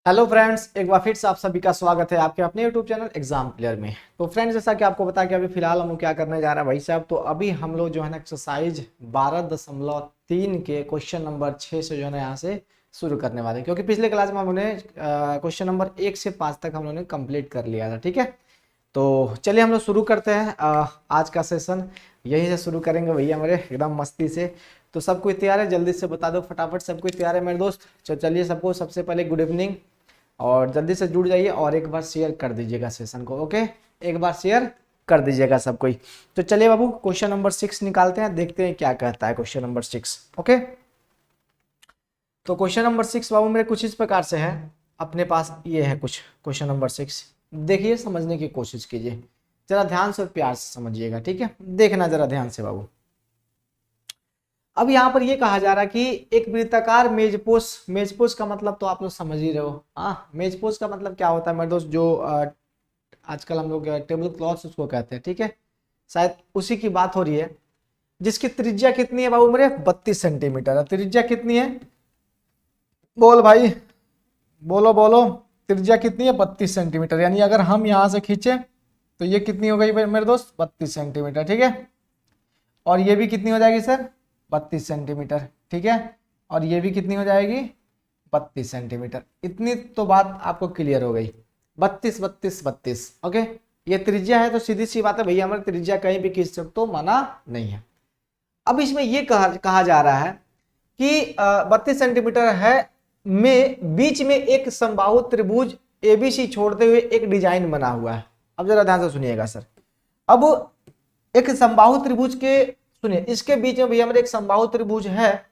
Hello friends, एक बार फिर से आप सभी का स्वागत है आपके अपने यूट्यूब चैनल एग्जाम क्लियर में। तो फ्रेंड्स, जैसा कि आपको पता है कि अभी फिलहाल हम लोग क्या करने जा रहे हैं भाई साहब। तो अभी हम लोग जो है ना एक्सरसाइज 12.3 के क्वेश्चन नंबर 6 से जो है ना यहाँ से शुरू करने वाले हैं, क्योंकि पिछले क्लास में हमने क्वेश्चन नंबर 1 से 5 तक हम लोगों ने कंप्लीट कर लिया था। ठीक है, तो चलिए हम लोग शुरू करते हैं आज का सेशन। यही से शुरू करेंगे भैया मेरे एकदम मस्ती से। तो सब कोई तैयार है? जल्दी से बता दो फटाफट, सब कोई तैयार है मेरे दोस्त? चलिए सबको सबसे पहले गुड इवनिंग, और जल्दी से जुड़ जाइए और एक बार शेयर कर दीजिएगा सेशन को। ओके, एक बार शेयर कर दीजिएगा सब कोई। तो चलिए बाबू, क्वेश्चन नंबर 6 निकालते हैं, देखते हैं क्या कहता है क्वेश्चन नंबर 6। ओके, तो क्वेश्चन नंबर 6 बाबू मेरे कुछ इस प्रकार से है। अपने पास ये है कुछ क्वेश्चन नंबर 6, देखिए समझने की कोशिश कीजिए, जरा ध्यान से और प्यार से समझिएगा। ठीक है, देखना जरा ध्यान से बाबू। अब यहाँ पर ये कहा जा रहा है कि एक वृत्ताकार मेजपोश, मेजपोश का मतलब तो आप लोग समझ ही रहे हो। हाँ, मेजपोश का मतलब क्या होता है मेरे दोस्त? जो आजकल हम लोग टेबल क्लॉथ उसको कहते हैं। ठीक है, शायद उसी की बात हो रही है, जिसकी त्रिज्या कितनी है बाबू मेरे? 32 सेंटीमीटर। त्रिज्या कितनी है? बोल भाई, बोलो बोलो। त्रिज्या कितनी है? 32 सेंटीमीटर। यानी अगर हम यहाँ से खींचे तो ये कितनी हो गई मेरे दोस्त? 32 सेंटीमीटर। ठीक है, और ये भी कितनी हो जाएगी सर? 32 सेंटीमीटर। ठीक है, और ये भी कितनी हो जाएगी? 32 सेंटीमीटर। इतनी तो बात आपको क्लियर हो गई। 32 32 32। ओके, ये त्रिज्या है तो सीधी सी बात है भैया, हमारी त्रिज्या कहीं भी खींच सकते हो, मना नहीं है। अब इसमें ये कहा जा रहा है कि 32 सेंटीमीटर है में बीच में एक समबाहु त्रिभुज एबीसी छोड़ते हुए एक डिजाइन बना हुआ है। अब जरा ध्यान से सुनिएगा सर। अब एक समबाहु त्रिभुज के, सुनिए, इसके बीच में भैया मेरे एक समबाहु त्रिभुज है,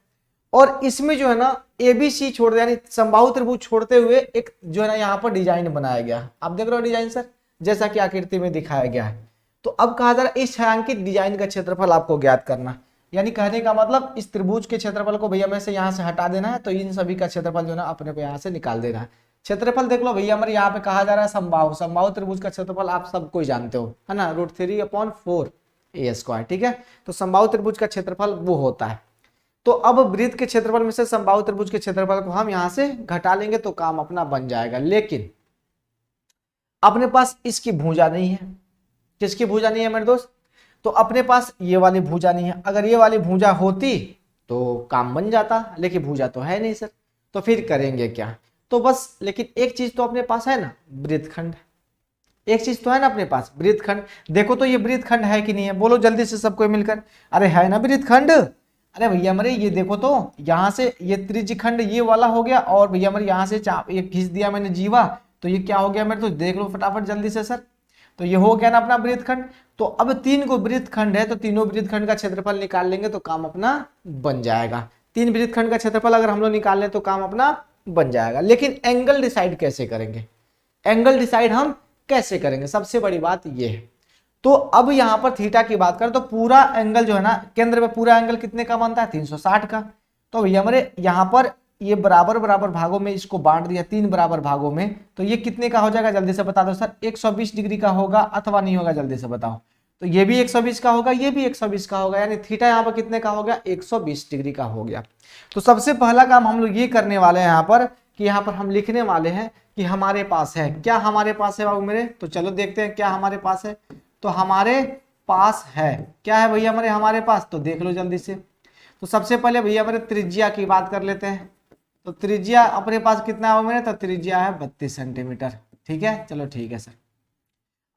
और इसमें जो है ना एबीसी छोड़, यानी समबाहु त्रिभुज छोड़ते हुए एक जो है ना यहाँ पर डिजाइन बनाया गया। आप देख रहे हो डिजाइन सर, जैसा कि आकृति में दिखाया गया है। तो अब कहा जा रहा है इस छायांकित डिजाइन का क्षेत्रफल आपको ज्ञात करना। यानी कहने का मतलब इस त्रिभुज के क्षेत्रफल को भैया में से यहाँ से हटा देना है, तो इन सभी का क्षेत्रफल जो है ना अपने को यहाँ से निकाल देना है। क्षेत्रफल देख लो भैया हमारे यहाँ पे कहा जा रहा है समबाहु, समबाहु त्रिभुज का क्षेत्रफल आप सबको ही जानते हो, है ना, √3/4 a²। ठीक है, तो समबाहु त्रिभुज का क्षेत्रफल वो होता है। तो अब वृत्त के क्षेत्रफल में से समबाहु त्रिभुज के क्षेत्रफल को हम यहां से घटा लेंगे तो काम अपना बन जाएगा। लेकिन अपने पास इसकी भुजा नहीं है। किसकी भुजा नहीं है मेरे दोस्त? तो अपने पास ये वाली भुजा नहीं है। अगर ये वाली भुजा होती तो काम बन जाता, लेकिन भुजा तो है नहीं सर। तो फिर करेंगे क्या? तो बस, लेकिन एक चीज तो अपने पास है ना, वृत्तखंड। एक चीज तो है ना अपने पास, वृत्तखंड। देखो तो ये वृत्तखंड है कि नहीं है? बोलो जल्दी से सबको मिलकर। अरे है ना वृत्तखंड? अरे भैया मेरे ये देखो तो, यहाँ से ये त्रिज्यखंड ये वाला हो गया, और भैया मेरे यहाँ से ये खींच दिया मैंने जीवा, तो ये क्या हो गया मेरे? तो देख लो फटाफट जल्दी से सर। तो ये हो गया ना अपना वृत्तखंड। तो अब 3 को वृत्तखंड है, तो तीनों वृत्तखंड का क्षेत्रफल निकाल लेंगे तो काम अपना बन जाएगा। 3 वृत्तखंड का क्षेत्रफल अगर हम लोग निकाल लें तो काम अपना बन जाएगा। लेकिन एंगल डिसाइड कैसे करेंगे? एंगल डिसाइड हम कैसे करेंगे? सबसे बड़ी बात ये है। तो अब यहां पर थीटा की बात करें तो पूरा एंगल जो है ना, केंद्र में पूरा एंगल कितने का बनता है? 360 का। तो भैया हमारे यहां पर ये बराबर बराबर भागों में इसको बांट दिया, 3 बराबर भागों में, तो ये कितने का हो जाएगा? जल्दी से बता दो सर। 120 डिग्री का होगा अथवा नहीं होगा? जल्दी से बताओ। तो ये भी 120 का होगा, ये भी 120 का होगा, यानी थीटा यहाँ पर कितने का हो गया? 120 डिग्री का हो गया। तो सबसे पहला काम हम लोग ये करने वाले हैं यहाँ पर, कि यहाँ पर हम लिखने वाले हैं कि हमारे पास है क्या? हमारे पास है बाबू मेरे? तो चलो देखते हैं क्या हमारे पास है। तो हमारे पास है क्या है भैया हमारे पास? तो देख लो जल्दी से। तो सबसे पहले भैया हमारे त्रिज्या की बात कर लेते हैं। तो त्रिज्या अपने पास कितना है मेरे? तो त्रिज्या है 32 सेंटीमीटर। ठीक है, चलो ठीक है सर।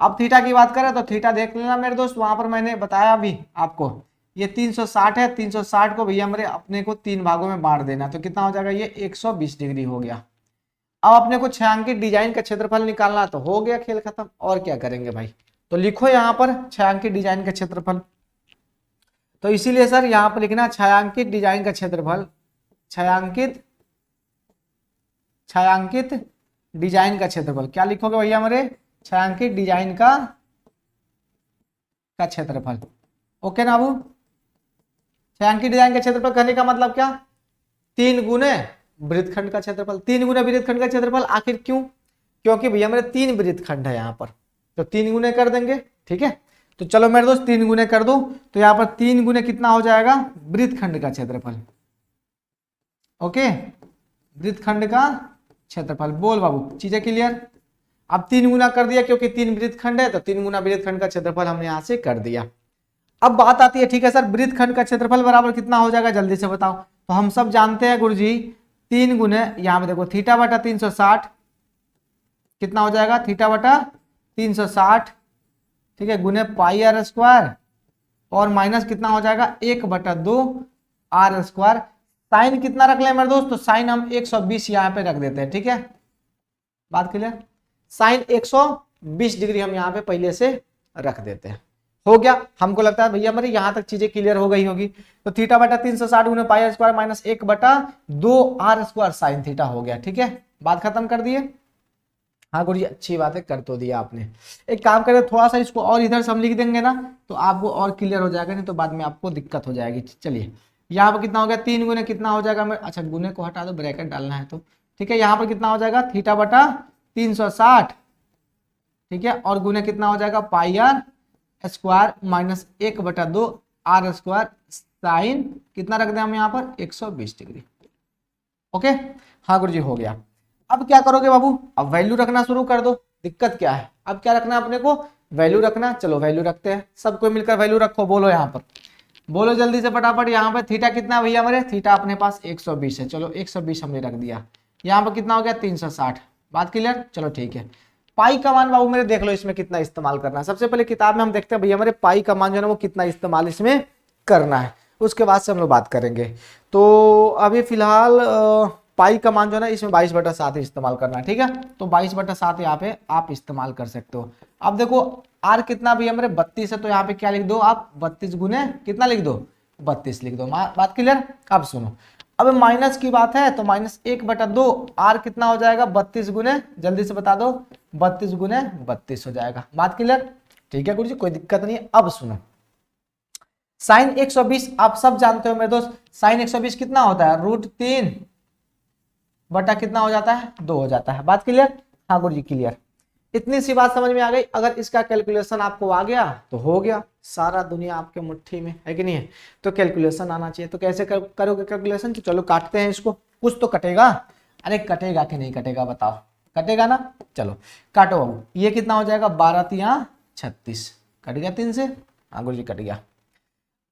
अब थीटा की बात करें तो थीटा देख लेना मेरे दोस्त, वहां पर मैंने बताया अभी आपको, ये 360 है। 360 को भैया मेरे अपने को 3 भागों में बांट देना, तो कितना हो जाएगा? ये 120 डिग्री हो गया। अब अपने को छायांकित डिजाइन का क्षेत्रफल निकालना, तो हो गया खेल खत्म। और क्या करेंगे भाई? तो लिखो यहाँ पर छायांकित डिजाइन का क्षेत्रफल। तो इसीलिए सर यहाँ पर लिखना छायांकित डिजाइन का क्षेत्रफल, छायांकित छायांकित डिजाइन का क्षेत्रफल। क्या लिखोगे भैया हमारे? छायांकित डिजाइन का क्षेत्रफल। ओके ना बाबू? छायांकित डिजाइन का क्षेत्रफल कहने का मतलब क्या? 3 गुने वृत्तखंड का क्षेत्रफल। 3 गुना वृत्तखंड का क्षेत्रफल। आखिर क्यों? क्योंकि भैया मेरे 3 वृत्तखंड है यहाँ पर, तो 3 गुने कर देंगे। ठीक है, तो चलो मेरे दोस्त 3 गुने कर दो, तो यहाँ पर 3 गुने कितना हो जाएगा? वृत्तखंड का क्षेत्रफल। ओके, वृत्तखंड का क्षेत्रफल। बोल बाबू, चीजें क्लियर। अब 3 गुना कर दिया क्योंकि 3 वृत्तखंड है, तो 3 गुना वृत्तखंड का क्षेत्रफल हमने यहां से कर दिया। अब बात आती है, ठीक है सर, वृत्तखंड का क्षेत्रफल बराबर कितना हो जाएगा, जल्दी से बताओ। तो हम सब जानते हैं गुरुजी, 3 गुने, यहाँ पे देखो थीटा बटा 360 कितना हो जाएगा, थीटा बटा 360, ठीक है, गुने पाई आर स्क्वायर, और माइनस कितना हो जाएगा 1/2 आर स्क्वायर। साइन कितना रख ले मेरे दोस्त, तो साइन हम 120 यहाँ पे रख देते हैं, ठीक है, बात क्लियर। साइन 120 डिग्री हम यहाँ पे पहले से रख देते हैं। हो गया, हमको लगता है भैया मेरे यहाँ तक चीजें क्लियर हो गई होगी। तो थीटा बटा 360 गुने pi r square minus 1/2 r square sine theta हो गया, ठीक है, बात खत्म कर दिए। हाँ गुरु जी, अच्छी बात है, कर तो दिया आपने। एक काम करें, थोड़ा सा इसको और इधर से हम लिख देंगे ना, तो आपको और क्लियर हो जाएगा, नहीं तो बाद में आपको दिक्कत हो जाएगी। चलिए, यहाँ पर कितना हो गया, 3 गुने कितना हो जाएगा, अच्छा गुने को हटा दो, ब्रैकेट डालना है तो, ठीक है, यहाँ पर कितना हो जाएगा थीटा बटा 360, ठीक है, और गुने कितना हो जाएगा pi r square minus 1/2 r square sine कितना रख दें हम यहाँ पर 120 डिग्री। ओके, हाँ गुरु जी हो गया। अब क्या करोगे बाबू, अब वैल्यू रखना शुरू कर दो। दिक्कत क्या है, अब क्या रखना है अपने को, वैल्यू रखना। चलो वैल्यू रखते हैं, सबको मिलकर वैल्यू रखो। बोलो यहाँ पर, बोलो जल्दी से फटाफट। यहाँ पर थीटा कितना है भैया मेरे, थीटा अपने पास 120 है, चलो 120 हमने रख दिया। यहाँ पर कितना हो गया 360, बात क्लियर, चलो ठीक है। पाई का मान बाबू मेरे देख लो इसमें कितना इस्तेमाल करना है। सबसे पहले किताब में हम देखते हैं भैया मेरे पाई का मान जो है वो कितना इस्तेमाल इसमें करना है, उसके बाद से हम लोग बात करेंगे। तो अभी फिलहाल पाई का मान जो है ना इसमें 22/7 इस्तेमाल करना है, ठीक है, तो 22/7 यहाँ पे आप इस्तेमाल कर सकते हो। अब देखो आर कितना भैया मेरे 32 है, तो यहाँ पे क्या लिख दो आप 32 गुने कितना लिख दो 32 लिख दो, बात क्लियर। अब सुनो, अब माइनस की बात है तो माइनस 1/2 आर कितना हो जाएगा 32 गुने, जल्दी से बता दो 32 गुने 32 हो जाएगा, बात क्लियर, ठीक है गुरु जी, कोई दिक्कत नहीं है। अब सुनो, साइन 120 आप सब जानते हो मेरे दोस्त, साइन 120 कितना होता है √3 बटा कितना हो जाता है 2 हो जाता है, बात क्लियर। हाँ गुरु जी क्लियर, इतनी सी बात समझ में आ गई। अगर इसका कैलकुलेशन आपको आ गया तो हो गया, सारा दुनिया आपके मुट्ठी में है कि नहीं है, तो कैलकुलेशन आना चाहिए। तो कैसे करोगे कैलकुलेशन, तो चलो काटते हैं इसको, कुछ तो कटेगा। अरे कटेगा कि नहीं कटेगा बताओ, कटेगा ना, चलो काटो बाबू। ये कितना हो जाएगा 12×3 = 36, कट गया 3 से, हाँ गुरु जी कट गया।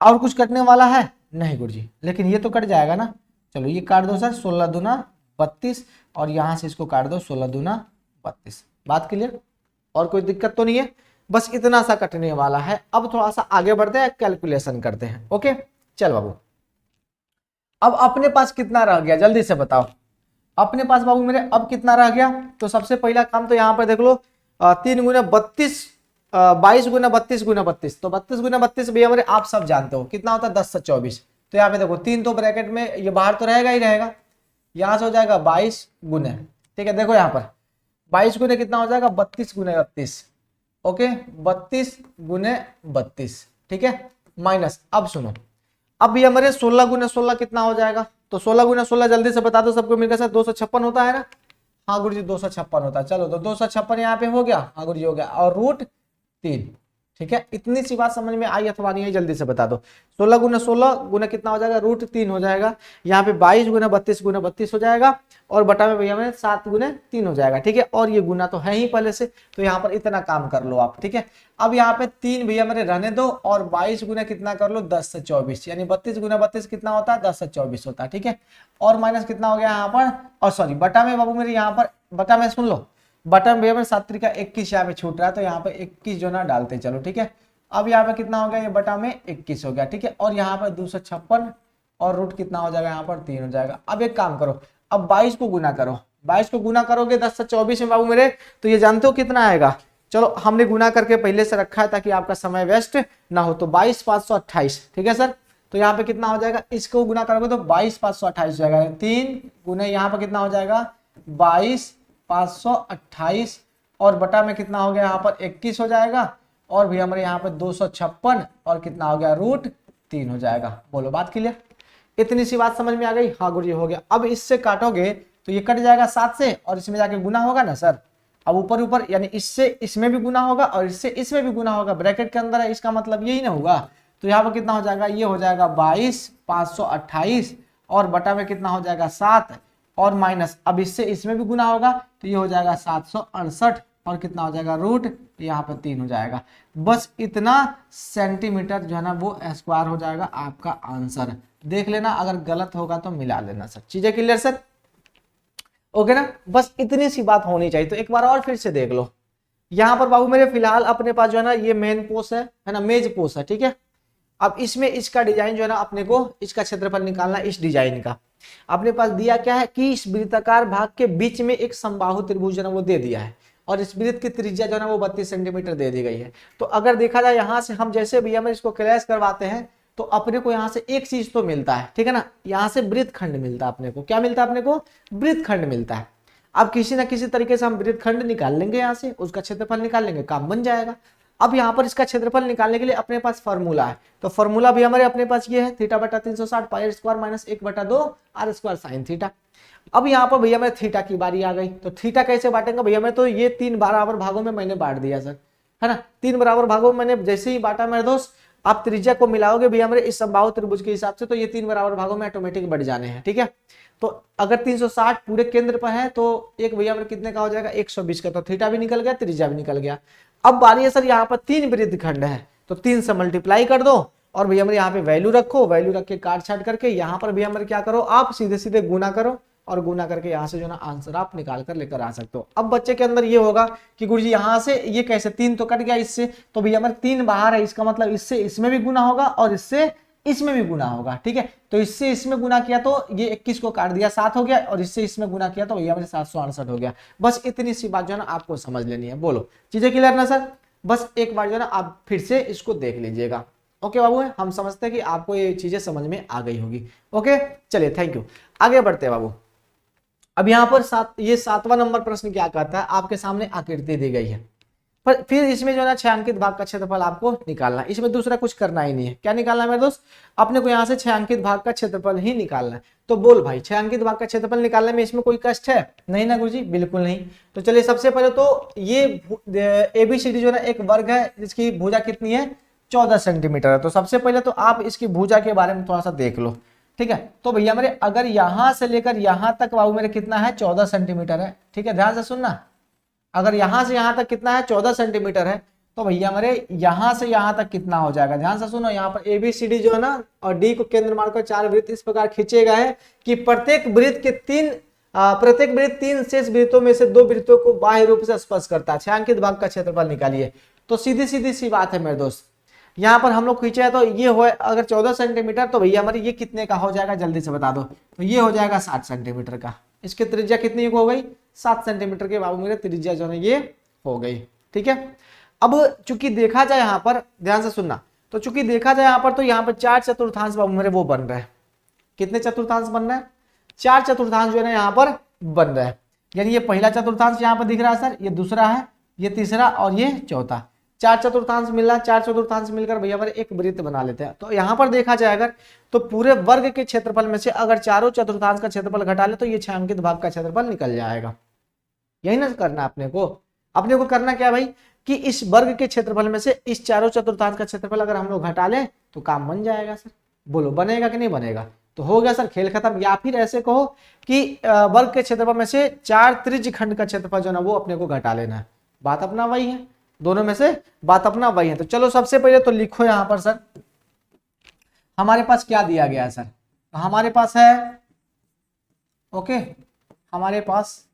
और कुछ कटने वाला है नहीं गुरु जी, लेकिन ये तो कट जाएगा ना, चलो ये काट दो सर, 16×2 = 32, और यहाँ से इसको काट दो 16×2 = 32, बात क्लियर। और कोई दिक्कत तो नहीं है, बस इतना सा कटने वाला है। अब थोड़ा सा आगे बढ़ते हैं, कैलकुलेशन करते हैं। ओके चल बाबू, अब अपने पास कितना रह गया जल्दी से बताओ, अपने पास बाबू मेरे अब कितना रह गया। तो सबसे पहला काम तो यहाँ पर देख लो, 3 गुना 32, 22 गुना 32 गुना 32, तो 32 गुना 32 भैया मेरे आप सब जानते हो कितना होता है 10 से 24। तो यहाँ पे देखो 3 तो ब्रैकेट में ये बाहर तो रहेगा ही रहेगा, यहाँ से हो जाएगा 22 गुने, ठीक है, देखो यहाँ पर 22 गुने कितना हो जाएगा 32 गुने 32, ओके 32 गुने 32, ठीक है, माइनस। अब सुनो, अब ये हमारे 16 गुने 16 कितना हो जाएगा, तो 16 गुने 16 जल्दी से बता दो सबको मिलकर सर 256 होता है ना, हाँ गुरु जी 256 होता है। चलो तो 256 यहाँ पे हो गया, हाँ गुरु जी हो गया, और √3, ठीक है, इतनी सी बात समझ में आई अथवा नहीं आई जल्दी से बता दो। 16 गुना 16 गुना कितना हो जाएगा √3 हो जाएगा, यहाँ पे 22 गुना 32 गुना 32 हो जाएगा, और बटा में भैया में 7 गुने 3 हो जाएगा, ठीक है, और ये गुना तो है ही पहले से, तो यहाँ पर इतना काम कर लो आप, ठीक है। अब यहाँ पे 3 भैया मेरे रहने दो, और 22 गुना कितना कर लो 10 से 24, यानी 32 गुना 32 कितना होता है 10 से 24 होता है, ठीक है, और माइनस कितना हो गया यहाँ पर, और सॉरी बटा में बाबू मेरे यहाँ पर बटा में सुन लो, बटन भैया में 7 का 21 यहाँ पे छूट रहा है, तो यहाँ पे 21 जो ना डालते चलो, ठीक है। अब यहाँ पे कितना हो गया ये बटा में 21 हो गया, ठीक है, और यहाँ पर 256 और रूट कितना हो जाएगा यहाँ पर 3 हो जाएगा। अब एक काम करो, अब 22 को गुना करो, 22 को गुना करोगे 10 से 24 में बाबू मेरे, तो ये जानते हो कितना आएगा, चलो हमने गुना करके पहले से रखा है ताकि आपका समय वेस्ट ना हो, तो 22,528, ठीक है सर। तो यहाँ पे कितना हो जाएगा, इसको गुना करोगे तो 22,528 हो जाएगा, 3 गुने यहाँ पर कितना हो जाएगा 22,528, और बटा में कितना हो गया यहाँ पर 21 हो जाएगा, और भी हमारे यहाँ पे 256 और कितना हो गया √3 हो जाएगा। बोलो बात क्लियर, इतनी सी बात समझ में आ गई, हाँ गुरु जी हो गया। अब इससे काटोगे तो ये कट जाएगा 7 से, और इसमें जाके गुना होगा ना सर, अब ऊपर ऊपर यानी इससे इसमें भी गुना होगा और इससे इसमें भी गुना होगा, ब्रैकेट के अंदर है, इसका मतलब यही ना होगा। तो यहाँ पर कितना हो जाएगा, ये हो जाएगा 22,528, और बटा में कितना हो जाएगा 7, और माइनस, अब इससे इसमें भी गुना होगा तो ये हो जाएगा 768 और कितना हो जाएगा रूट यहाँ पर 3 हो जाएगा। बस इतना सेंटीमीटर जो है ना वो स्क्वायर हो जाएगा आपका आंसर। देख लेना, अगर गलत होगा तो मिला लेना सर। चीजें क्लियर सर? ओके ना, बस इतनी सी बात होनी चाहिए। तो एक बार और फिर से देख लो, यहाँ पर बाबू मेरे फिलहाल अपने पास जो है ना ये मेन पोस्ट है ना, मेज पोस्ट है, ठीक है। अब इसमें इसका डिजाइन जो है ना अपने को इसका क्षेत्रफल निकालना, इस डिजाइन का अपने पास दिया क्या है कि इस वृत्ताकार भाग के बीच में एक समबाहु त्रिभुज जो है वो दे दिया है और इस वृत्त की त्रिज्या जो है ना वो 32 सेंटीमीटर दे दी गई है। तो अगर देखा जाए यहाँ से हम जैसे भी हम इसको क्रैश करवाते हैं तो अपने को यहाँ से एक चीज तो मिलता है, ठीक है ना, यहाँ से वृत्तखंड मिलता है अपने को। क्या मिलता है अपने को? वृत्तखंड मिलता है। अब किसी ना किसी तरीके से हम वृत्तखंड निकाल लेंगे, यहाँ से उसका क्षेत्रफल निकाल लेंगे, काम बन जाएगा। अब यहाँ पर इसका क्षेत्रफल निकालने के लिए अपने पास फॉर्मूला है, तो फॉर्मूला भी हमारे अपने पास ये है थीटा बटा 360 pi square minus 1/2 r square sine theta. अब यहाँ पर भैया मेरे थीटा की बारी आ गई, तो थीटा कैसे बांटेंगे भैया मैं? तो ये 3 बराबर भागों में मैंने बांट दिया सर, है ना। 3 बराबर भागों में मैंने जैसे ही बांटा मेरे दोस्त, आप त्रिज्या को मिलाओगे भैया मेरे इस समबाहु त्रिभुज के हिसाब से, तो ये 3 बराबर भागों में ऑटोमेटिक बढ़ जाने हैं, ठीक है। तो अगर 360 पूरे केंद्र पर है तो एक भैया मेरे कितने का हो जाएगा? 120 का। तो थीटा भी निकल गया, त्रिज्या भी निकल गया। अब बारी है सर, यहाँ पर 3 वृत्तखंड है तो 3 से मल्टीप्लाई कर दो और भैया मेरे यहाँ पे वैल्यू रखो, वैल्यू रख के काट छाट करके यहाँ पर भैया मेरे क्या करो, आप सीधे सीधे गुना करो और गुना करके यहाँ से जो ना आंसर आप निकाल कर लेकर आ सकते हो। अब बच्चे के अंदर ये होगा कि गुरुजी यहाँ से ये कैसे, 3 तो कट गया इससे, तो भैया मेरे 3 बाहर है, इसका मतलब इससे इसमें भी गुना होगा और इससे इसमें भी गुना होगा, ठीक है। तो इससे इसमें गुना किया तो ये 21 को काट दिया 7 हो गया और इससे इसमें गुना किया तो भैया मेरे 768 हो गया। बस इतनी सी बात जो है ना आपको समझ लेनी है। बोलो चीजें क्लियर ना सर? बस एक बार जो है ना आप फिर से इसको देख लीजिएगा। ओके बाबू, हम समझते हैं कि आपको ये चीजें समझ में आ गई होगी। ओके चलिए, थैंक यू। आगे बढ़ते हैं बाबू। अब यहाँ पर ये 7वां नंबर प्रश्न क्या कहता है, आपके सामने आकृति दी गई है, पर फिर इसमें जो है ना 6 अंकित भाग का क्षेत्रफल आपको निकालना है। इसमें दूसरा कुछ करना ही नहीं है। क्या निकालना है मेरे दोस्त? अपने को यहाँ से 6 अंकित भाग का क्षेत्रफल ही निकालना है। तो बोल भाई 6 अंकित भाग का क्षेत्रफल निकालने में इसमें कोई कष्ट है? नहीं ना गुरुजी, बिल्कुल नहीं। तो चलिए सबसे पहले तो ये ABCD जो है ना एक वर्ग है जिसकी भुजा कितनी है? 14 सेंटीमीटर है। तो सबसे पहले तो आप इसकी भुजा के बारे में थोड़ा सा देख लो, ठीक है। तो भैया मेरे अगर यहां से लेकर यहां तक बाबू मेरे कितना है? 14 सेंटीमीटर है, ठीक है। ध्यान से सुनना, अगर यहां से यहां तक कितना है? 14 सेंटीमीटर है। तो भैया मेरे यहां से यहां तक कितना हो जाएगा? ध्यान से सुनो, यहाँ पर ABCD जो है ना और D को केंद्र मानकर 4 वृत्त इस प्रकार खींचे गए हैं कि प्रत्येक वृत्त 3 शेष वृत्तों में से 2 वृत्तों को बाह्य रूप से स्पर्श करता है। 6 अंकित भाग का क्षेत्रफल निकालिए। तो सीधी सीधी सी बात है मेरे दोस्त, यहाँ पर हम लोग खींचे हैं तो ये हो अगर 14 सेंटीमीटर तो भैया हमारे ये कितने का हो जाएगा? जल्दी से बता दो। तो ये हो जाएगा 60 सेंटीमीटर का। इसकी त्रिज्या कितनी हो गई? 7 सेंटीमीटर के बाबू मेरे त्रिज्या जो है ये हो गई, ठीक है। अब चूंकि देखा जाए यहाँ पर, ध्यान से सुनना, तो चूंकि देखा जाए यहाँ पर तो यहाँ पर 4 चतुर्थांश बाबू मेरे वो बन रहे हैं। कितने चतुर्थांश बन रहे हैं? 4 चतुर्थांश जो है ना यहाँ पर बन रहे हैं। यानी ये पहला चतुर्थांश यहाँ पर दिख रहा है सर, ये दूसरा है, ये तीसरा और ये चौथा। 4 चतुर्थांश मिल रहा है। 4 चतुर्थांश मिलकर भैया हमारे एक वृत्त बना लेते हैं। तो यहाँ पर देखा जाए अगर तो पूरे वर्ग के क्षेत्रफल में से अगर चारों चतुर्थांश का क्षेत्रफल घटा ले तो ये 6 अंकित भाग का क्षेत्रफल निकल जाएगा। यही ना करना अपने को करना क्या भाई कि इस वर्ग के क्षेत्रफल में से इस चारों चतुर्थांश का क्षेत्रफल अगर हम लोग घटा लें तो काम बन जाएगा सर। बोलो बनेगा कि नहीं बनेगा? तो हो गया सर, खेल खत्म। या फिर ऐसे कहो कि वर्ग के क्षेत्रफल में से 4 त्रिज्य खंड का क्षेत्रफल जो ना वो अपने को घटा लेना है। बात अपना वही है, दोनों में से बात अपना वही है। तो चलो सबसे पहले तो लिखो यहाँ पर सर हमारे पास क्या दिया गया है सर। हमारे पास है, ओके, हमारे पास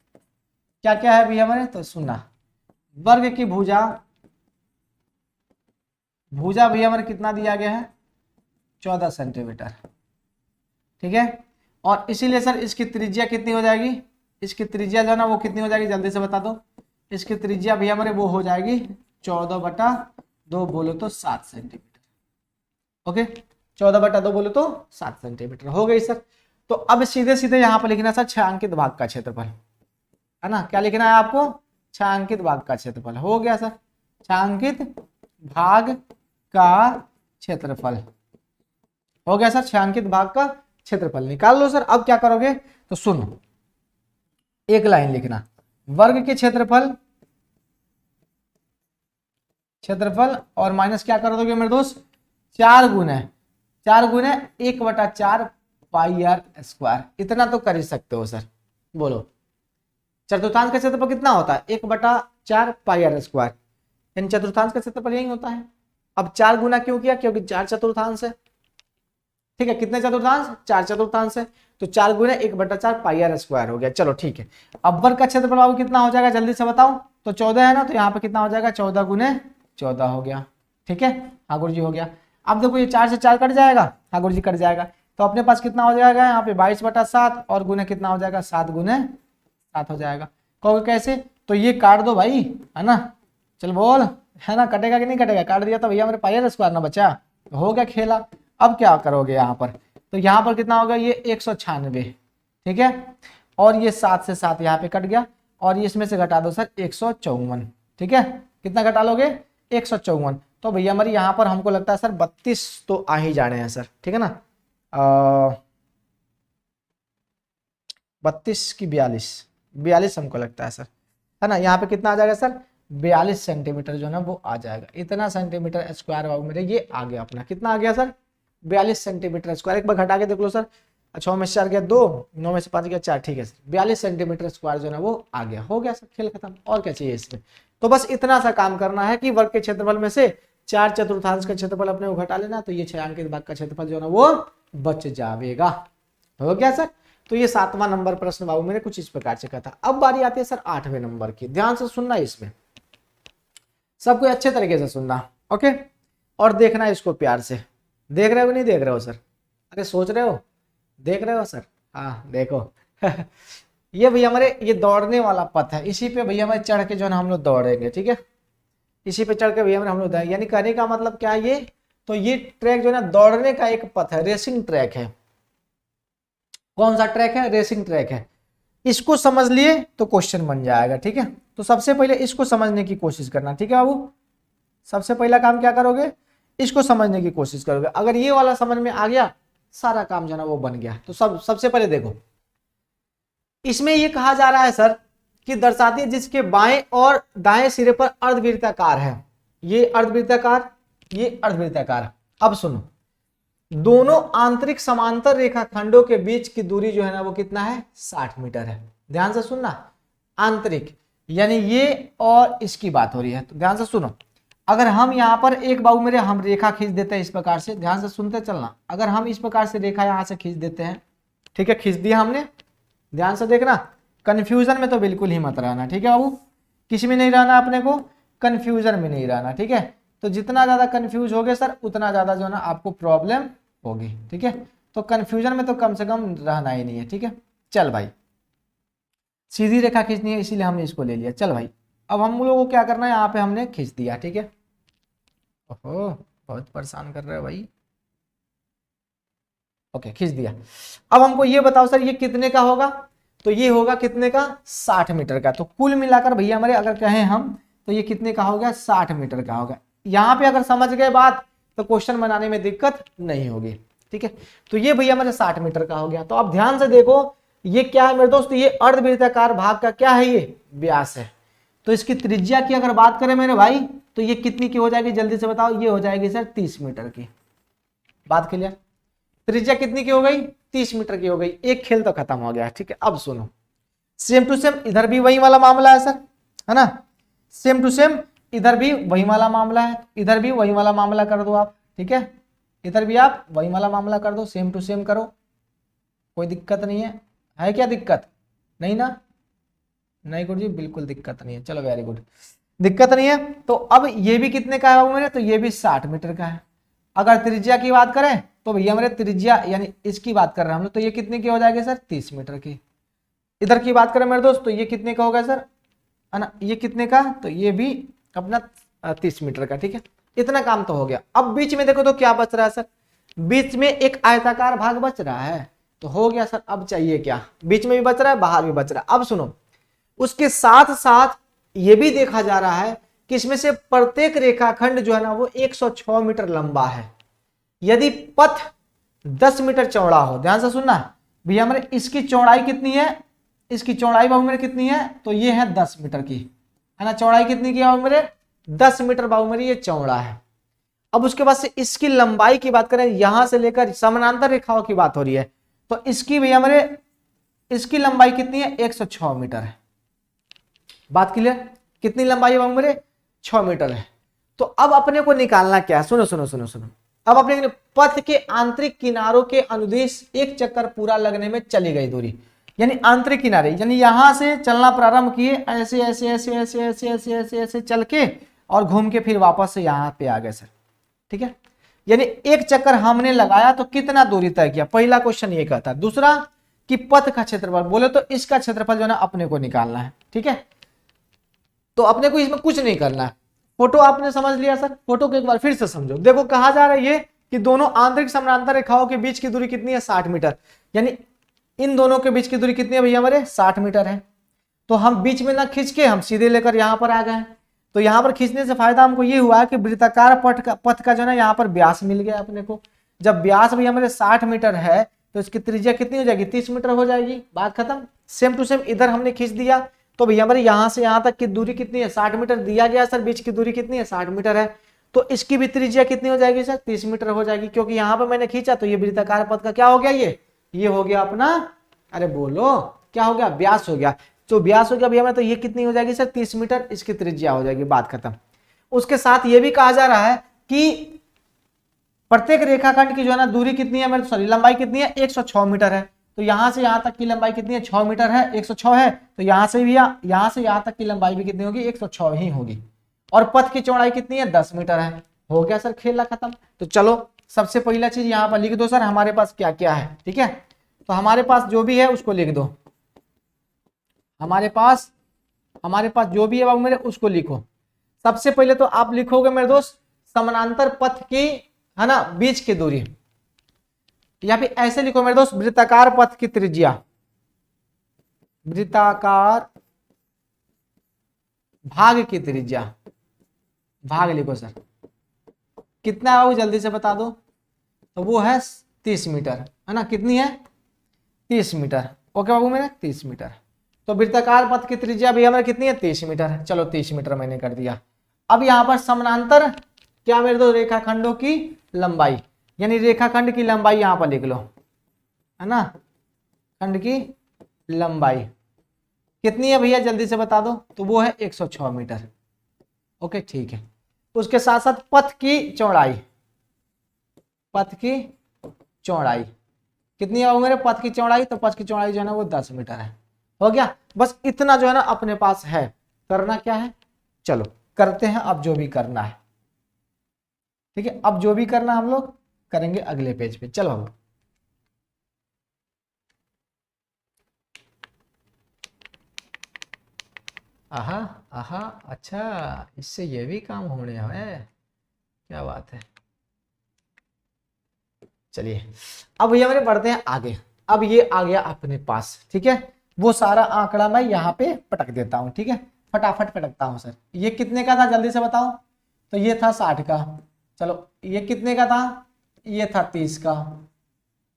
क्या क्या है भैया हमारे? तो सुनना, वर्ग की भुजा भैया हमारे कितना दिया गया है? 14 सेंटीमीटर, ठीक है। और इसीलिए सर इसकी त्रिज्या कितनी हो जाएगी? इसकी त्रिज्या जो है ना वो कितनी हो जाएगी? जल्दी से बता दो। इसकी त्रिज्या भैया हमारे वो हो जाएगी 14/2 बोलो तो 7 सेंटीमीटर। ओके, 14/2 बोलो तो 7 सेंटीमीटर हो गई सर। तो अब सीधे सीधे यहाँ पर लिखना सर 6 अंकित भाग का क्षेत्रफल, है ना। क्या लिखना है आपको? 6 अंकित भाग का क्षेत्रफल। हो गया सर, 6 अंकित भाग का क्षेत्रफल हो गया सर। 6 अंकित भाग का क्षेत्रफल निकाल लो सर। अब क्या करोगे? तो सुनो, एक लाइन लिखना, वर्ग के क्षेत्रफल और माइनस क्या कर दोगे मेरे दोस्त? 4 गुने 1/4 पाई आर स्क्वायर। इतना तो कर ही सकते हो सर, बोलो, चतुर्थांश का क्षेत्रफल कितना होता है? 1/4 पाई आर स्क्वायर, यानी चतुर्थांश का क्षेत्रफल यही होता है। अब 4 गुना क्यों किया? क्योंकि 4 चतुर्थांश है, ठीक है। कितने चतुर्थांश? 4 चतुर्थांश है, तो 4 गुना 1/4 पाई आर स्क्वायर हो गया। चलो ठीक है, अब वर्ग का क्षेत्रफल बाबू कितना हो जाएगा जल्दी से बताओ? तो 14 है ना, तो यहाँ पे कितना हो जाएगा? 14 गुने 14 हो गया, ठीक है। हाँ गुरु जी हो गया। अब देखो ये 4 से 4 कट जाएगा, हाँ गुरु जी कट जाएगा, तो अपने पास कितना हो जाएगा यहाँ पे? 22/7 और गुने कितना हो जाएगा? 7 गुने 7 हो जाएगा। कहोगे कैसे? तो ये काट दो भाई, है ना, चल बोल, है ना, कटेगा कि नहीं कटेगा? काट दिया तो भैया मेरे पाई आर स्क्वायर ना बचा, हो गया खेला। अब क्या करोगे यहाँ पर? तो यहाँ पर कितना होगा? ये 196, ठीक है, और ये 7 से 7 यहाँ पे कट गया, और ये इसमें से घटा दो सर 154, ठीक है। कितना घटा लोगे? 154। तो भैया हमारी यहाँ पर हमको लगता है सर 32 तो आ ही जाने हैं सर, ठीक है ना। 32 की 42 हमको लगता है सर, है ना। यहाँ पे कितना आ जाएगा सर? 42 सेंटीमीटर जो है ना वो आ जाएगा। इतना सेंटीमीटर स्क्वायर बाबू मेरे ये आ गया अपना। कितना आ गया सर? 42 centimetre square. एक बार घटा के देख लो सर, 6 में से 4 गया 2, 9 में से 5 गया 4, ठीक है सर, 42 सेंटीमीटर स्क्वायर जो है ना वो आ गया। हो गया सर, खेल खत्म। और क्या चाहिए इसमें? तो बस इतना सा काम करना है कि वर्ग के क्षेत्रफल में से 4 चतुर्थांश का क्षेत्रफल अपने को घटा लेना, तो ये 6 अंकित भाग का क्षेत्रफल जो है ना वो बच जाएगा। हो गया सर। तो ये 7वां नंबर प्रश्न बाबू मेरे कुछ इस प्रकार से कहता। अब बारी आती है सर 8वें नंबर की। ध्यान से सुनना, इसमें सबको अच्छे तरीके से सुनना, ओके, और देखना इसको प्यार से। देख रहे हो नहीं देख रहे हो सर? अरे सोच रहे हो, देख रहे हो सर? हाँ देखो ये भैया हमारे ये दौड़ने वाला पथ है, इसी पे भैया हमारे चढ़ के जो है हम लोग दौड़ेंगे, ठीक है। इसी पे चढ़ के भैया हम लोग, यानी कहने का मतलब क्या है ये? तो ये ट्रैक जो है ना दौड़ने का एक पथ है, रेसिंग ट्रैक है। कौन सा ट्रैक है? रेसिंग ट्रैक है। इसको समझ लिए तो क्वेश्चन बन जाएगा, ठीक है। तो सबसे पहले इसको समझने की कोशिश करना, ठीक है बाबू। सबसे पहला काम क्या करोगे? इसको समझने की कोशिश करोगे। अगर ये वाला समझ में आ गया, सारा काम जो है ना वो बन गया। तो सबसे पहले देखो, इसमें ये कहा जा रहा है सर कि दर्शाती है जिसके बाएं और दाएं सिरे पर अर्धवृत्ताकार है। ये अर्धवृत्ताकार, ये अर्धवृत्ताकार। अब सुनो, दोनों आंतरिक समांतर रेखाखंडों के बीच की दूरी जो है ना वो कितना है? 60 मीटर है। ध्यान से सुनना, आंतरिक यानी ये और इसकी बात हो रही है। तो ध्यान से सुनो, अगर हम यहाँ पर एक बाबू मेरे हम रेखा खींच देते हैं इस प्रकार से, ध्यान से सुनते चलना। अगर हम इस प्रकार से रेखा यहाँ से खींच देते हैं, ठीक है, खींच दिया हमने, ध्यान से देखना, कंफ्यूजन में तो बिल्कुल ही मत रहना, ठीक है बाबू। किस में नहीं रहना अपने को? कंफ्यूजन में नहीं रहना, ठीक है। तो जितना ज्यादा कंफ्यूज होगे सर उतना ज्यादा जो है ना आपको प्रॉब्लम होगी, ठीक है। तो कंफ्यूजन में तो कम से कम रहना ही नहीं है, ठीक है। चल भाई, सीधी रेखा खींचनी है इसीलिए हमने इसको ले लिया। चल भाई, अब हम लोगों को क्या करना है? यहाँ पे हमने खींच दिया, ठीक है। ओहो, बहुत परेशान कर रहे हो भाई। ओके, खींच दिया। अब हमको ये बताओ सर ये कितने का होगा? तो ये होगा कितने का? 60 मीटर का। तो कुल मिलाकर भैया हमारे अगर कहें हम तो ये कितने का हो गया? 60 मीटर का होगा। यहाँ पे अगर समझ गए बात तो क्वेश्चन बनाने में दिक्कत नहीं होगी, ठीक है। तो ये भैया हमारे 60 मीटर का हो गया। तो अब ध्यान से देखो, ये क्या है मेरे दोस्त? ये अर्धवृत्ताकार भाग का क्या है? ये व्यास है। तो इसकी त्रिज्या की अगर बात करें मेरे भाई तो ये कितनी की हो जाएगी? जल्दी से बताओ। ये हो जाएगी सर 30 मीटर की। बात क्लियर? त्रिज्या कितनी की हो गई? 30 मीटर की हो गई। एक खेल तो खत्म हो गया, ठीक है। अब सुनो, सेम टू सेम इधर भी वही वाला मामला है सर, है ना। सेम टू सेम इधर भी वही वाला मामला है, इधर भी वही वाला मामला कर दो आप, ठीक है। इधर भी आप वही वाला मामला कर दो, सेम टू सेम करो, कोई दिक्कत नहीं है क्या दिक्कत? नहीं ना? नहीं गुरु जी बिल्कुल दिक्कत नहीं है। चलो वेरी गुड, दिक्कत नहीं है। तो अब ये भी कितने का है मेरे? तो ये भी 60 मीटर का है। अगर त्रिज्या की बात करें तो भैया मेरे त्रिज्या यानी इसकी बात कर रहे हैं हम लोग, तो ये कितने की हो जाएगी सर? 30 मीटर की। इधर की बात करें मेरे दोस्त तो ये कितने का होगा सर? है ना, ये कितने का? तो ये भी अपना 30 मीटर का, ठीक है। इतना काम तो हो गया। अब बीच में देखो तो क्या बच रहा है सर? बीच में एक आयताकार भाग बच रहा है। तो हो गया सर। अब चाहिए क्या? बीच में भी बच रहा है, बाहर भी बच रहा है। अब सुनो, उसके साथ साथ ये भी देखा जा रहा है कि इसमें से प्रत्येक रेखाखंड जो है ना वो 106 मीटर लंबा है। यदि पथ 10 मीटर चौड़ा हो, ध्यान से सुनना भैया हमारे, इसकी चौड़ाई कितनी है? इसकी चौड़ाई बाबू मेरे कितनी है? तो ये है 10 मीटर की, है ना। चौड़ाई कितनी की बाबू मेरे? 10 मीटर बाबू मेरे ये चौड़ा है। अब उसके बाद से इसकी लंबाई की बात करें, यहां से लेकर समानांतर रेखाओं की बात हो रही है, तो इसकी भैया मेरे इसकी लंबाई कितनी है 106 मीटर है। बात क्लियर? कितनी लंबाई है बाबू मेरे? 6 मीटर है। तो अब अपने को निकालना क्या है, सुनो सुनो सुनो सुनो। अब अपने पथ के आंतरिक किनारों के अनुदिश एक चक्कर पूरा लगने में चली गई दूरी, यानी आंतरिक किनारे, यानी यहां से चलना प्रारंभ किए, ऐसे ऐसे ऐसे ऐसे ऐसे ऐसे ऐसे ऐसे चल के और घूम के फिर वापस से यहाँ पे आ गए सर। ठीक है, यानी एक चक्कर हमने लगाया तो कितना दूरी तय किया, पहला क्वेश्चन ये कहता है। दूसरा कि पथ का क्षेत्रफल, बोले तो इसका क्षेत्रफल जो है ना अपने को निकालना है। ठीक है, तो अपने को इसमें कुछ नहीं करना है। फोटो आपने समझ लिया सर, फोटो को एक बार फिर से समझो। देखो कहा जा रहा है ये कि दोनों आंतरिक समानांतर रेखाओं के बीच की दूरी कितनी है 60 मीटर, यानी इन दोनों के बीच की दूरी कितनी है भैया हमारे 60 मीटर है। तो हम बीच में ना खींच के हम सीधे लेकर यहाँ पर आ गए। तो यहाँ पर खींचने से फायदा हमको ये हुआ कि वृत्ताकार पथ का जो है यहाँ पर व्यास मिल गया अपने को। जब व्यास भैया हमारे 60 मीटर है तो इसकी त्रिज्या कितनी हो जाएगी 30 मीटर हो जाएगी। बात खत्म। सेम टू सेम इधर हमने खींच दिया तो भैया हमारे यहाँ से यहाँ तक की दूरी कितनी है 60 मीटर दिया गया सर, बीच की दूरी कितनी है 60 मीटर है। तो इसकी भी त्रिज्या कितनी हो जाएगी सर 30 मीटर हो जाएगी, क्योंकि यहाँ पर मैंने खींचा तो ये वृत्ताकार पथ का क्या हो गया, ये हो गया अपना, अरे बोलो क्या हो गया, व्यास हो गया। तो व्यास हो गया भैया तो ये कितनी हो जाएगी सर 30 मीटर, इसकी त्रिज्या हो जाएगी। बात खत्म। उसके साथ ये भी कहा जा रहा है कि प्रत्येक रेखाखंड की जो है ना दूरी कितनी है मेरे, सॉरी लंबाई कितनी है 106 मीटर है। तो यहां से यहां तक की लंबाई कितनी है 6 मीटर है, 106 है। तो यहां से भी यहां से यहां तक की लंबाई भी कितनी होगी 106 ही होगी। और पथ की चौड़ाई कितनी है 10 मीटर है। हो गया सर खेला खत्म। तो चलो सबसे पहला चीज यहाँ पर लिख दो सर हमारे पास क्या क्या है। ठीक है, तो हमारे पास जो भी है उसको लिख दो। हमारे पास जो भी है बाबू मेरे उसको लिखो। सबसे पहले तो आप लिखोगे मेरे दोस्त समानांतर पथ की है ना बीच की दूरी, या फिर ऐसे लिखो मेरे दोस्त वृत्ताकार पथ की त्रिज्या, वृत्ताकार भाग की त्रिज्या, भाग लिखो सर कितना है वो जल्दी से बता दो। तो वो है 30 मीटर है ना, कितनी है 30 मीटर। ओके बाबू मेरे 30 मीटर। तो वृत्ताकार पथ की त्रिज्या भी हमारे कितनी है 30 मीटर है। चलो 30 मीटर मैंने कर दिया। अब यहाँ पर समानांतर क्या मेरे दो रेखाखंडों की लंबाई, यानी रेखाखंड की लंबाई यहाँ पर लिख लो है ना, खंड की लंबाई कितनी है भैया जल्दी से बता दो। तो वो है 106 मीटर। ओके ठीक है। उसके साथ साथ पथ की चौड़ाई, पथ की चौड़ाई कितनी है मेरे पथ की चौड़ाई, तो पथ की चौड़ाई जो है ना वो 10 मीटर है। हो गया, बस इतना जो है ना अपने पास है। करना क्या है, चलो करते हैं अब जो भी करना है। ठीक है, अब जो भी करना हम लोग करेंगे अगले पेज पे। चलो हम आहा आहा, अच्छा इससे ये भी काम होने है, क्या बात है। चलिए अब ये हमारे बढ़ते हैं आगे। अब ये आ गया अपने पास। ठीक है, वो सारा आंकड़ा मैं यहाँ पे पटक देता हूँ। ठीक है, फटाफट पटकता हूँ सर। ये कितने का था जल्दी से बताओ। तो ये था 60 का। चलो ये कितने का था, ये था 30 का।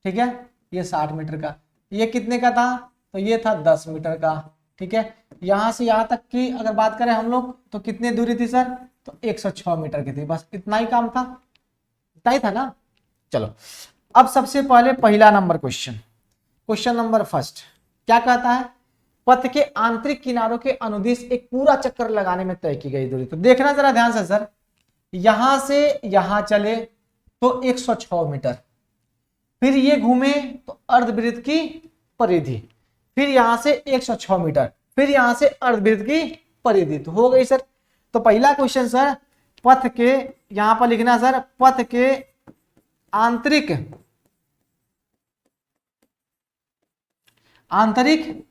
ठीक है, ये 60 मीटर का। ये कितने का था, तो ये था 10 मीटर का। ठीक है, यहाँ से यहाँ तक की अगर बात करें हम लोग तो कितनी दूरी थी सर, तो 106 मीटर की थी। बस इतना ही काम था, इतना ही था ना। चलो अब सबसे पहले पहला number question, question number first क्या कहता है, पथ के आंतरिक किनारों के अनुदिश एक पूरा चक्कर लगाने में तय की गई दूरी। तो देखना जरा ध्यान से सर, यहां से यहां चले तो 106 मीटर, फिर ये घूमे तो अर्धवृत्त की परिधि, फिर यहां से 106 मीटर, फिर यहां से अर्धवृत्त की परिधि। तो हो गई सर। तो पहला क्वेश्चन सर पथ के, यहां पर लिखना सर पथ के आंतरिक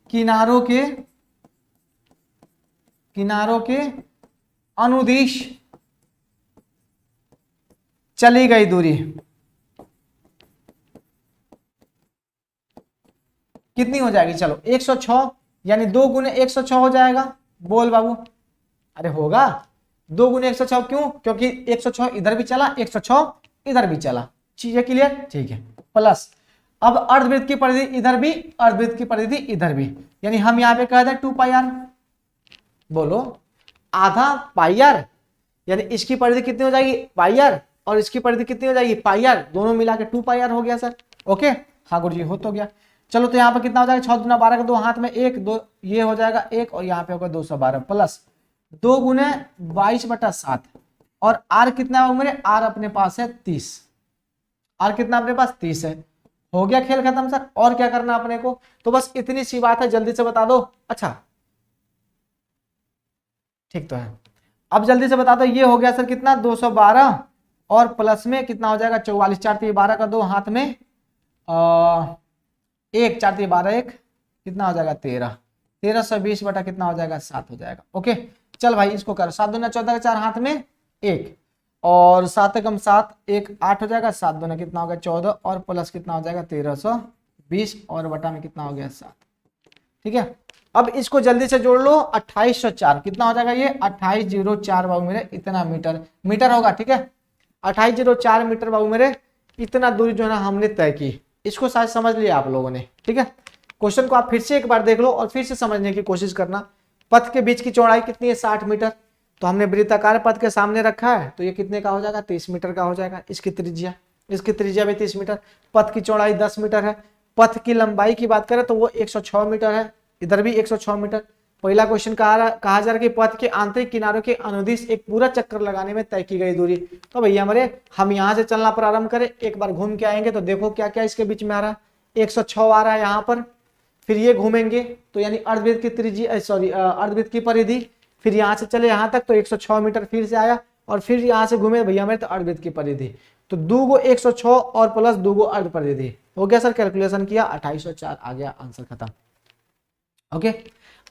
किनारों के अनुदिश चली गई दूरी कितनी हो जाएगी। चलो 106 यानी 2 गुने 106 हो जाएगा। बोल बाबू, अरे होगा 2 गुने 106 क्यों, क्योंकि 106 इधर भी चला 106 इधर भी चला। चीजें क्लियर, ठीक है। प्लस अब अर्धवृत्त की परिधि इधर भी, अर्धवृत्त की परिधि इधर भी, यानी हम यहाँ पे कह दें 2 पाई आर। बोलो आधा पाई आर, यानी इसकी परिधि कितनी हो जाएगी पाई आर और इसकी परिधि कितनी हो जाएगी पाई आर, दोनों मिला के 2 पाई आर हो गया सर। ओके हाँ गुरु जी हो तो गया। चलो तो यहाँ पे कितना हो जाएगा, 6 दूना 12 का, 2 हाथ में 1 2, ये हो जाएगा 1 और यहाँ पे होगा 212 प्लस 2 गुने 22/7 और आर कितना है मेरे, आर अपने पास है 30, आर कितना अपने पास 30 है। हो गया खेल खत्म सर। और क्या करना अपने को, तो बस इतनी सी बात है, जल्दी से बता दो। अच्छा ठीक तो है, अब जल्दी से बता दो, ये हो गया सर कितना 212 और प्लस में कितना हो जाएगा 44, 4 3 12 का, 2 हाथ में 1, 4 3 12 1 कितना हो जाएगा 13, 1320 बटा कितना हो जाएगा 7 हो जाएगा। ओके चल भाई इसको कर, 7 दूना 14 का, 4 हाथ में 1 और 7 कम 7 1 8 हो जाएगा, 7 दूना कितना हो गया 14 और प्लस कितना हो जाएगा 1320 और बटा में कितना हो गया 7। ठीक है, अब इसको जल्दी से जोड़ लो, 2804 कितना हो जाएगा ये 2804 बाबू मेरे इतना मीटर, मीटर होगा। ठीक है 2804 मीटर बाबू मेरे इतना दूरी जो है ना हमने तय की। इसको शायद समझ लिया आप लोगों ने। ठीक है, क्वेश्चन को आप फिर से एक बार देख लो और फिर से समझने की कोशिश करना। पथ के बीच की चौड़ाई कितनी है 60 मीटर, तो हमने वृत्ताकार पथ के सामने रखा है तो ये कितने का हो जाएगा 30 मीटर का हो जाएगा। इसकी त्रिज्या भी 30 मीटर, पथ की चौड़ाई 10 मीटर है। पथ की लंबाई की बात करें तो वो 106 मीटर है, इधर भी 106 मीटर। पहला क्वेश्चन कहा जा रहा है कि पथ के आंतरिक किनारों के अनुदिश एक पूरा चक्कर लगाने में तय की गई दूरी। तो भैया हमारे हम यहाँ से चलना प्रारंभ करें, एक बार घूम के आएंगे तो देखो क्या क्या इसके बीच में आ रहा है। 106 आ रहा है यहाँ पर, फिर ये घूमेंगे तो यानी अर्धवृत्त की त्रिज्या अर्धवृत्त की परिधि, फिर यहाँ से चले यहाँ तक तो 106 मीटर फिर से आया और फिर यहाँ से घूमे भैया हमारे तो अर्धवृत्त की परिधि, तो 2 गो 106 और प्लस 2 गो अर्ध परिधि हो गया सर। कैलकुलेशन किया 2804 आ गया, आंसर खत्म। ओके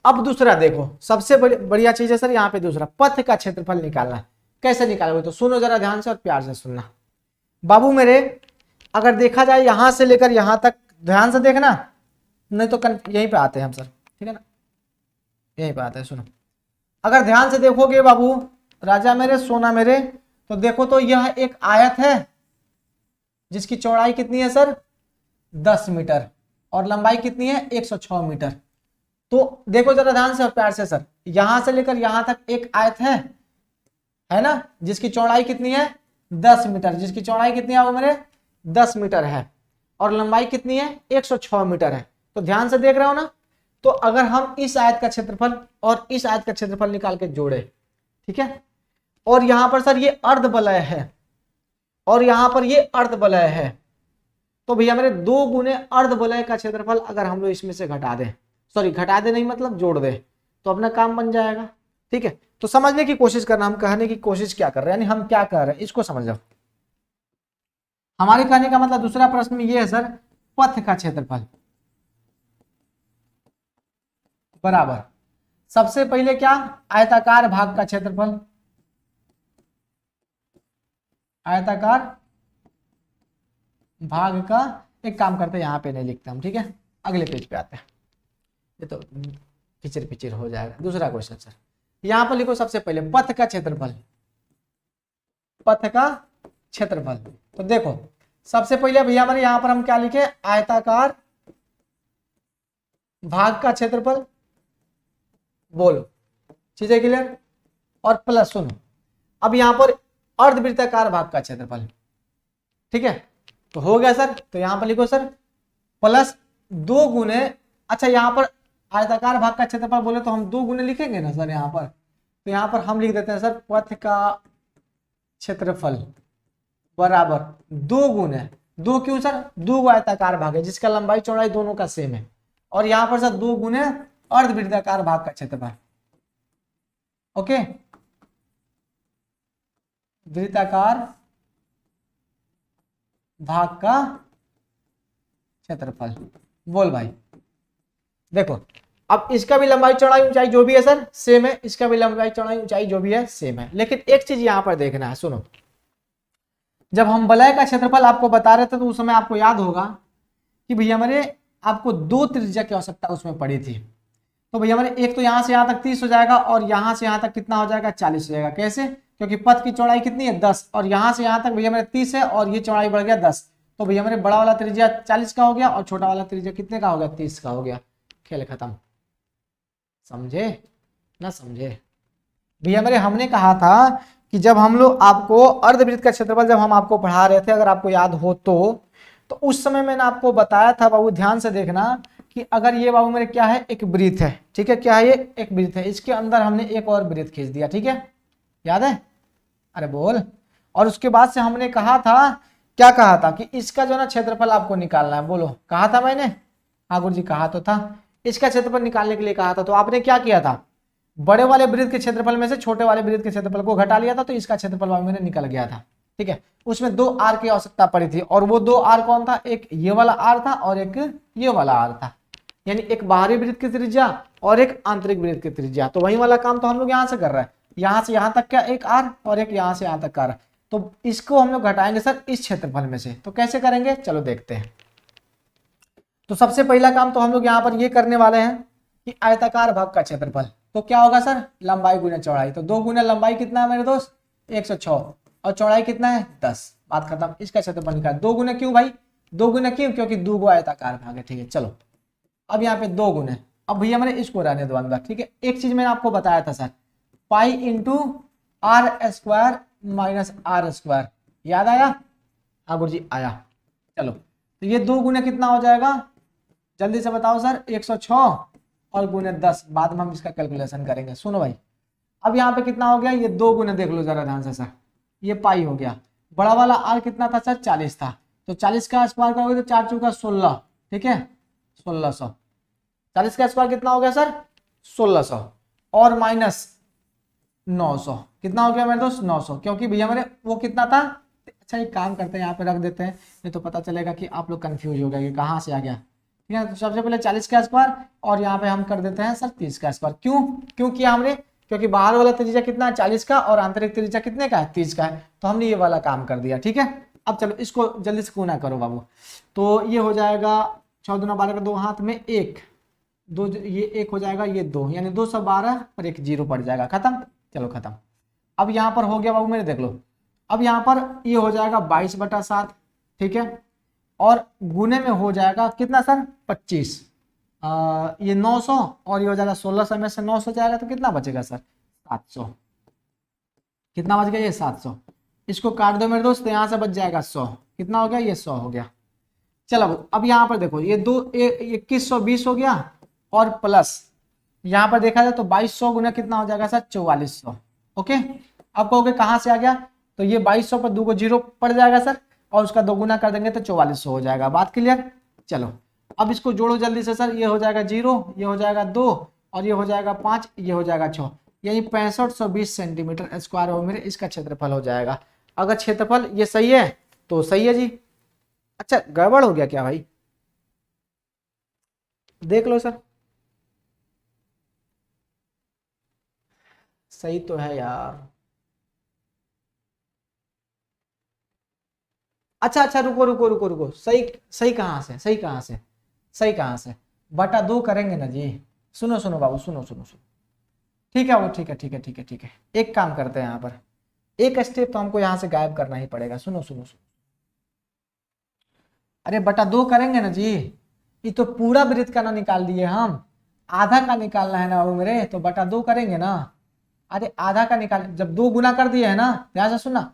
अब दूसरा देखो, सबसे बढ़िया चीज है सर यहाँ पे दूसरा, पथ का क्षेत्रफल निकालना है। कैसे निकालोगे तो सुनो जरा ध्यान से और प्यार से सुनना बाबू मेरे। अगर देखा जाए यहां से लेकर यहां तक, ध्यान से देखना नहीं तो यहीं पे आते हैं हम सर, ठीक है ना, यहीं पे आते हैं। सुनो अगर ध्यान से देखोगे बाबू राजा मेरे सोना मेरे, तो देखो तो यह एक आयत है जिसकी चौड़ाई कितनी है सर 10 मीटर और लंबाई कितनी है 106 मीटर। तो देखो जरा ध्यान से और प्यार से सर, यहां से लेकर यहां तक एक आयत है ना, जिसकी चौड़ाई कितनी है 10 मीटर, जिसकी चौड़ाई कितनी है वो मेरे 10 मीटर है और लंबाई कितनी है 106 मीटर है। तो ध्यान से देख रहे हो ना, तो अगर हम इस आयत का क्षेत्रफल और इस आयत का क्षेत्रफल निकाल के जोड़े, ठीक है, और यहां पर सर ये अर्धवलय है और यहां पर ये अर्धवलय है, तो भैया मेरे 2 गुने अर्धवलय का क्षेत्रफल अगर हम लोग इसमें से घटा दें, सॉरी घटा दे नहीं मतलब जोड़ दे, तो अपना काम बन जाएगा। ठीक है, तो समझने की कोशिश करना, हम कहने की कोशिश क्या कर रहे हैं, यानी हम क्या कर रहे हैं इसको समझो। हमारे कहने का मतलब दूसरा प्रश्न में ये है सर, पथ का क्षेत्रफल बराबर सबसे पहले क्या, आयताकार भाग का क्षेत्रफल, आयताकार भाग का, एक काम करते हैं यहाँ पे नहीं लिखते हम, ठीक है अगले पेज पे आते हैं, ये तो पिचर पिचर हो जाएगा। दूसरा क्वेश्चन सर, यहां पर लिखो सबसे पहले पथ का क्षेत्रफल, पथ का क्षेत्रफल। तो देखो सबसे पहले भैया हमारे यहां पर हम क्या लिखे, आयताकार भाग का क्षेत्रफल, बोलो चीजें क्लियर, और प्लस सुनो अब यहां पर अर्धवृत्ताकार भाग का क्षेत्रफल। ठीक है, तो हो गया सर, तो यहां पर लिखो सर प्लस 2 गुने, अच्छा यहां पर आयताकार भाग का क्षेत्रफल बोले तो हम 2 गुने लिखेंगे ना सर यहाँ पर, तो यहाँ पर हम लिख देते हैं सर पथ का क्षेत्रफल बराबर 2 गुने, 2 क्यों सर, 2 आयताकार भाग है जिसका लंबाई चौड़ाई दोनों का सेम है, और यहाँ पर सर 2 गुने अर्धवृत्ताकार भाग का क्षेत्रफल। ओके, वृत्ताकार भाग का क्षेत्रफल, बोल भाई। देखो अब इसका भी लंबाई चौड़ाई ऊंचाई जो भी है सर सेम है, इसका भी लंबाई चौड़ाई ऊंचाई जो भी है सेम है, लेकिन एक चीज यहां पर देखना है, सुनो जब हम वलय का क्षेत्रफल आपको बता रहे थे तो उस समय आपको याद होगा कि भैया हमारे आपको 2 त्रिज्या की आवश्यकता उसमें पड़ी थी। तो भैया हमारे एक तो यहां से यहां तक 30 हो जाएगा और यहां से यहां तक कितना हो जाएगा 40 हो जाएगा। कैसे, क्योंकि पथ की चौड़ाई कितनी है 10 और यहां से यहां तक भैया मेरे 30 है और ये चौड़ाई बढ़ गया 10, तो भैया मेरे बड़ा वाला त्रिज्या 40 का हो गया और छोटा वाला त्रिज्या कितने का हो गया 30 का हो गया। खेल खत्म, समझे ना समझे भैया मेरे। हमने कहा था कि जब हम लोग आपको अर्धवृत्त का क्षेत्रफल जब हम आपको पढ़ा रहे थे, अगर आपको याद हो तो तो उस समय मैंने आपको बताया था बाबू, ध्यान से देखना कि अगर ये बाबू मेरे क्या है, एक वृत्त है, ठीक है, क्या है ये, एक वृत्त है, इसके अंदर हमने एक और वृत्त खींच दिया, ठीक है, याद है, अरे बोल। और उसके बाद से हमने कहा था, क्या कहा था कि इसका जो ना क्षेत्रफल आपको निकालना है, बोलो, कहा था मैंने, हाँ गुरु जी कहा तो था, इसका क्षेत्रफल निकालने के लिए कहा था। तो आपने क्या किया था, बड़े वाले वृत्त के क्षेत्रफल में से छोटे वाले वृत्त के क्षेत्रफल को घटा लिया था, तो इसका क्षेत्रफल मैंने निकल गया था, ठीक है। उसमें 2 आर की आवश्यकता पड़ी थी, और वो 2 आर कौन था, एक ये वाला आर था और एक ये वाला आर था, यानी एक बाहरी वृत्त की त्रिज्या और एक आंतरिक वृत्त की त्रिज्या। तो वही वाला काम तो हम लोग यहाँ से कर रहे हैं, यहाँ से यहाँ तक का एक आर और एक यहाँ से यहाँ तक का आर, तो इसको हम लोग घटाएंगे सर इस क्षेत्रफल में से। तो कैसे करेंगे, चलो देखते हैं। तो सबसे पहला काम तो हम लोग यहाँ पर ये करने वाले हैं कि आयताकार भाग का क्षेत्रफल, तो क्या होगा सर, लंबाई गुना चौड़ाई, तो 2 गुना लंबाई कितना है मेरे दोस्त, 106, और चौड़ाई कितना है 10, बात खत्म। इसका क्षेत्रफल निकाल, 2 गुना क्यों भाई, 2 गुना क्यों, क्योंकि 2 गो आयताकार भाग है, ठीक है। चलो अब यहाँ पे 2 गुना, अब भैया मैंने इसको रहने दो अंदर, ठीक है। एक चीज मैंने आपको बताया था sir, pi into r square minus r square, याद आया, हाँ गुरु जी आया। चलो तो ये 2 गुना कितना हो जाएगा, जल्दी से बताओ सर, 106 और गुने 10, बाद में हम इसका कैलकुलेशन करेंगे। सुनो भाई, अब यहाँ पे कितना हो गया, ये 2 गुने देख लो जरा ध्यान से सर, ये पाई हो गया, बड़ा वाला आर कितना था सर, 40 था, तो 40 का स्क्वायर करोगे तो 4 चौका 16, ठीक है, 1600, 40 का स्क्वायर कितना हो गया सर, 1600, और माइनस 900, कितना हो गया मेरे दोस्त, 900, क्योंकि भैया मेरे वो कितना था। अच्छा एक काम करते हैं, यहाँ पे रख देते हैं, नहीं तो पता चलेगा कि आप लोग कंफ्यूज हो गए कि कहाँ से आ गया, ठीक है। तो सबसे पहले 40 का स्क्वायर, और यहाँ पे हम कर देते हैं सर 30 का स्क्वायर, क्यों किया हमने, क्योंकि बाहर वाला त्रिज्या कितना है 40 का, और आंतरिक त्रिज्या कितने का है 30 का है, तो हमने ये वाला काम कर दिया, ठीक है। अब चलो इसको जल्दी से गुना करो बाबू, तो ये हो जाएगा 14 दूना 12 का 2 हाथ में 1, 2 ये 1 हो जाएगा, ये 2, यानी 212 पर एक 0 पड़ जाएगा, खत्म, चलो खत्म। अब यहाँ पर हो गया बाबू मेरे, देख लो, अब यहाँ पर ये हो जाएगा 22/7, ठीक है, और गुने में हो जाएगा कितना सर 25, ये 900, और ये हो जाएगा 1600 में से 900 जाएगा तो कितना बचेगा सर 700, कितना बच गया ये 700, इसको काट दो मेरे दोस्त, यहाँ से बच जाएगा 100, कितना हो गया ये 100 हो गया। चलो अब यहाँ पर देखो, ये 2120 हो गया, और प्लस यहाँ पर देखा जाए तो 2200 गुना कितना हो जाएगा सर 4400, ओके। अब कहोगे कहाँ से आ गया, तो ये 2200 पर 2 को 0 पड़ जाएगा सर, और उसका 2 गुना कर देंगे तो 4400 हो जाएगा, बात क्लियर। चलो अब इसको जोड़ो जल्दी से सर, ये हो जाएगा 0, ये हो जाएगा 2, और ये हो जाएगा 5, ये हो जाएगा 6, यानी 6520 सेंटीमीटर स्क्वायर हो मेरे इसका क्षेत्रफल हो जाएगा। अगर क्षेत्रफल ये सही है तो सही है जी। अच्छा गड़बड़ हो गया क्या भाई, देख लो सर, सही तो है यार। अच्छा अच्छा रुको रुको रुको रुको, सही सही कहाँ से, सही कहाँ से, सही कहाँ से, बटा 2 करेंगे ना जी। सुनो सुनो बाबू, सुनो सुनो सुनो, ठीक है वो, ठीक है ठीक है ठीक है ठीक है, एक काम करते हैं, यहाँ पर एक स्टेप तो हमको यहाँ से गायब करना ही पड़ेगा। सुनो सुनो सुनो, अरे बटा 2 करेंगे ना जी, ये तो पूरा वृत्त का ना निकाल दिए हम, आधा का निकालना है ना बाबू मेरे, तो बटा 2 करेंगे ना। अरे आधा का निकाल, जब 2 गुना कर दिए है ना, ध्यान से सुनना,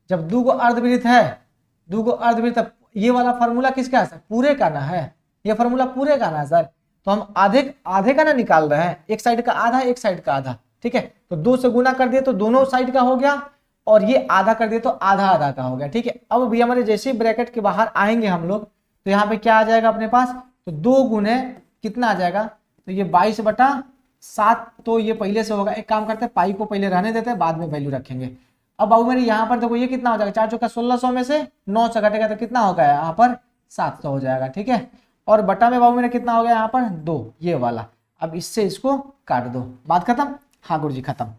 जब 2 को अर्धवृत्त है, 2 को अर्धवृत्त, ये वाला फॉर्मूला किसका है सर, पूरे का ना है, ये फॉर्मूला पूरे का ना है सर, तो हम आधे आधे का ना निकाल रहे हैं, एक साइड का आधा एक साइड का आधा, ठीक है। तो 2 से गुना कर दिए तो दोनों साइड का हो गया, और ये आधा कर दिए तो आधा आधा का हो गया, ठीक है। अब भी हमारे जैसे ही ब्रैकेट के बाहर आएंगे हम लोग, तो यहाँ पे क्या आ जाएगा अपने पास, तो 2 गुने कितना आ जाएगा, तो ये 22/7, तो ये पहले से होगा। एक काम करते हैं, पाई को पहले रहने देते हैं, बाद में वैल्यू रखेंगे। अब बाबू मेरे यहाँ पर देखो, ये कितना हो जाएगा, 4 चौका 1600 में से 9 से घटेगा तो कितना होगा यहाँ पर 700 हो जाएगा, ठीक है। और बटा में बाबू मेरे कितना हो गया यहाँ पर 2, ये वाला। अब इससे इसको काट दो, बात खत्म। हाँ गुरु जी खत्म।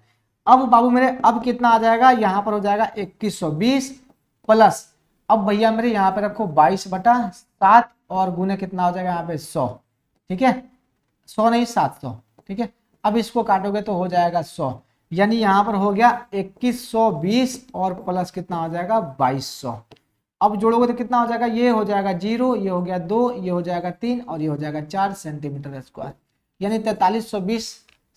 अब बाबू मेरे अब कितना आ जाएगा, यहाँ पर हो जाएगा 2120 प्लस, अब भैया मेरे यहाँ पे रखो 22/7, और गुने कितना हो जाएगा यहाँ पे 100, ठीक है, 100 नहीं 700, ठीक है। अब इसको काटोगे तो हो जाएगा 100, यानी यहाँ पर हो गया 2120 और प्लस कितना हो जाएगा 2200। अब जोड़ोगे तो कितना हो जाएगा, ये हो जाएगा 0, ये हो गया 2, ये हो जाएगा 3, और ये हो जाएगा 4 सेंटीमीटर स्क्वायर, यानी 4320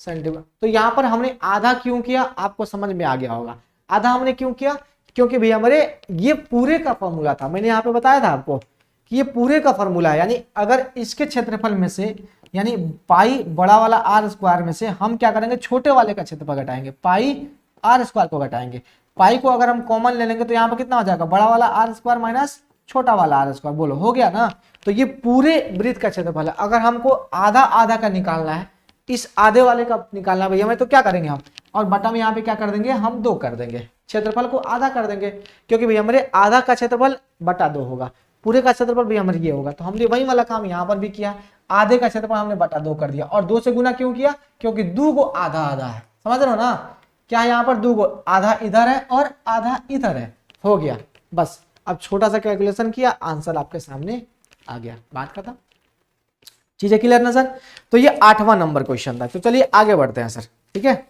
सेंटीमीटर। तो यहाँ पर हमने आधा क्यों किया, आपको समझ में आ गया होगा। आधा हमने क्यों किया, क्योंकि भैया हमारे ये पूरे का फॉर्मूला था, मैंने यहाँ पे बताया था आपको कि ये पूरे का फॉर्मूला है, यानी अगर इसके क्षेत्रफल में से यानी पाई बड़ा वाला आर स्क्वायर में से हम क्या करेंगे, छोटे वाले का क्षेत्रफल घटाएंगे, पाई आर स्क्वायर को घटाएंगे। पाई को अगर हम कॉमन ले लेंगे तो यहाँ पर कितना हो जाएगा, बड़ा वाला आर स्क्वायर माइनस छोटा वाला आर स्क्वायर, बोलो हो गया ना। तो ये पूरे वृत्त का क्षेत्रफल है। अगर हमको आधा आधा का निकालना है, इस आधे वाले का निकालना है भैया हमें, तो क्या करेंगे हम, और बटा में यहाँ पे क्या कर देंगे, हम 2 कर देंगे, क्षेत्रफल को आधा कर देंगे, क्योंकि भैया हमारे आधा का क्षेत्रफल बटा 2 होगा, पूरे का क्षेत्रफल भैया हमारे ये होगा। तो हमने वही वाला काम यहाँ पर भी किया, आधे का क्षेत्रफल हमने बटा 2 कर दिया, और 2 से गुना क्यों किया, क्योंकि 2 को आधा आधा है, समझ रहे हो ना, क्या यहाँ पर 2 को आधा इधर है और आधा इधर है, हो गया बस। अब छोटा सा कैलकुलेशन किया, आंसर आपके सामने आ गया, बात खत्म, चीजें क्लियर ना सर। तो ये 8वां नंबर क्वेश्चन था। तो चलिए आगे बढ़ते हैं सर, ठीक है,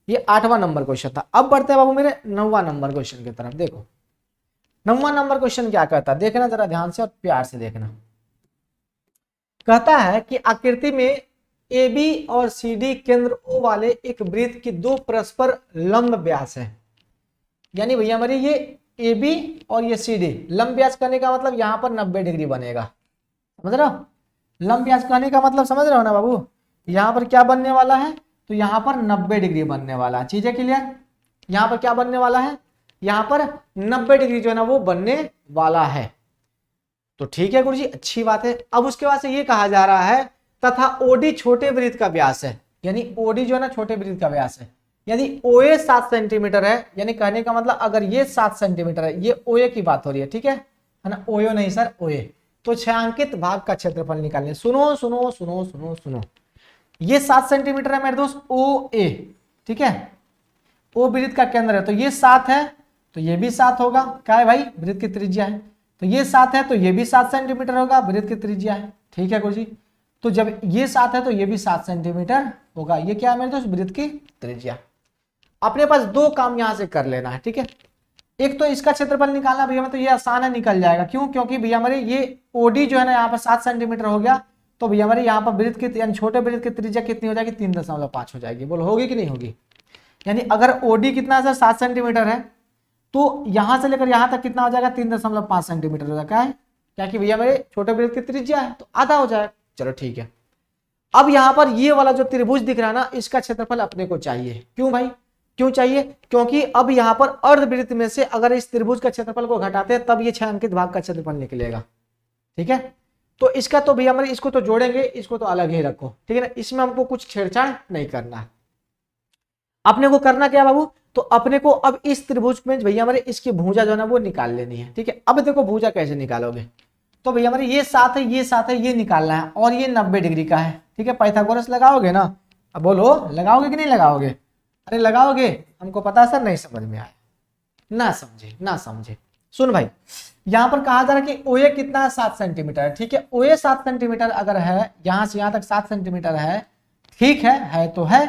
ये 8वां नंबर क्वेश्चन था। अब बढ़ते हैं बाबू मेरे 9वां नंबर क्वेश्चन की तरफ। देखो 9वां नंबर क्वेश्चन क्या कहता है, देखना जरा ध्यान से और प्यार से देखना। कहता है कि आकृति में ए बी और सी डी केंद्र ओ वाले एक वृत्त की 2 परस्पर लंब व्यास है, यानी भैया हमारी ये ए बी और ये सी डी लंब व्यास करने का मतलब यहाँ पर 90 डिग्री बनेगा, समझ रहे हो, लंब व्यास करने का मतलब समझ रहे हो ना बाबू, यहाँ पर क्या बनने वाला है, तो यहाँ पर 90 डिग्री बनने वाला है, चीजें क्लियर, यहाँ पर क्या बनने वाला है, यहाँ पर 90 डिग्री जो है ना वो बनने वाला है। तो ठीक है गुरुजी, अच्छी बात है। अब उसके बाद से ये कहा जा रहा है तथा ओडी छोटे वृत्त का व्यास है, यानी ओडी जो है ना छोटे वृत्त का व्यास है, यदि ओए 7 सेंटीमीटर है, यानी कहने का मतलब अगर ये 7 सेंटीमीटर है, ये ओए की बात हो रही है, ठीक है ना, ओयो नहीं सर ओए, तो छायांकित भाग का क्षेत्रफल निकालने, सुनो सुनो सुनो सुनो सुनो, ये 7 सेंटीमीटर है मेरे दोस्त ओ ए, ठीक है, ओ वृत्त का केंद्र है, तो ये 7 है, तो ये भी 7 होगा, क्या है भाई, वृत्त की त्रिज्या है, तो ये 7 है तो ये भी 7 सेंटीमीटर होगा, वृत्त की त्रिज्या है, ठीक है गुरुजी। तो जब ये 7 है तो ये भी 7 सेंटीमीटर होगा, ये क्या है मेरे दोस्त, वृत्त की त्रिज्या। अपने पास 2 काम यहां से कर लेना है, ठीक है, एक तो इसका क्षेत्रफल निकालना भैया में, तो ये आसान है, निकल जाएगा, क्यों, क्योंकि भैया हमारे ये ओडी जो है ना यहाँ पर 7 सेंटीमीटर हो गया, तो भैया हमारे यहाँ पर वृत्त की यानी छोटे वृत्त की त्रिज्या कितनी हो जाएगी, 3.5 हो जाएगी, बोलो होगी कि नहीं होगी। यानी अगर ओडी कितना है सर 7 सेंटीमीटर है, तो यहां से लेकर यहां तक कितना हो जाएगा, 3.5 सेंटीमीटर हो जाएगा, क्या कि भैया मेरे छोटे वृत्त की त्रिज्या है, तो आधा हो जाएगा, चलो ठीक है। अब यहां पर ये वाला जो त्रिभुज दिख रहा है ना, इसका क्षेत्रफल अपने को चाहिए, क्यों भाई, क्यों चाहिए, क्योंकि अब यहां पर अर्धवृत्त में से अगर इस त्रिभुज का क्षेत्रफल को घटाते हैं तब ये छायांकित भाग का क्षेत्रफल निकलेगा, ठीक है। तो इसका तो भैया हमारे इसको तो जोड़ेंगे, इसको तो अलग ही रखो, ठीक है ना, इसमें हमको कुछ छेड़छाड़ नहीं करना है। अपने को करना क्या बाबू, तो अपने को अब इस त्रिभुज में भैया हमारे इसकी भुजा जो है ना वो निकाल लेनी है, ठीक है। अब देखो भुजा कैसे निकालोगे, तो भैया हमारे ये 7 है, ये 7 है, ये निकालना है, और ये 90 डिग्री का है, ठीक है, पाइथागोरस लगाओगे ना, अब बोलो लगाओगे कि नहीं लगाओगे, अरे लगाओगे, हमको पता है सर नहीं समझ में आया, ना समझे ना समझे, सुन भाई, यहां पर कहा जा रहा है कि ओए कितना है, 7 सेंटीमीटर है, ठीक है, ओए 7 सेंटीमीटर अगर है, यहां से यहां तक 7 सेंटीमीटर है, ठीक है तो है,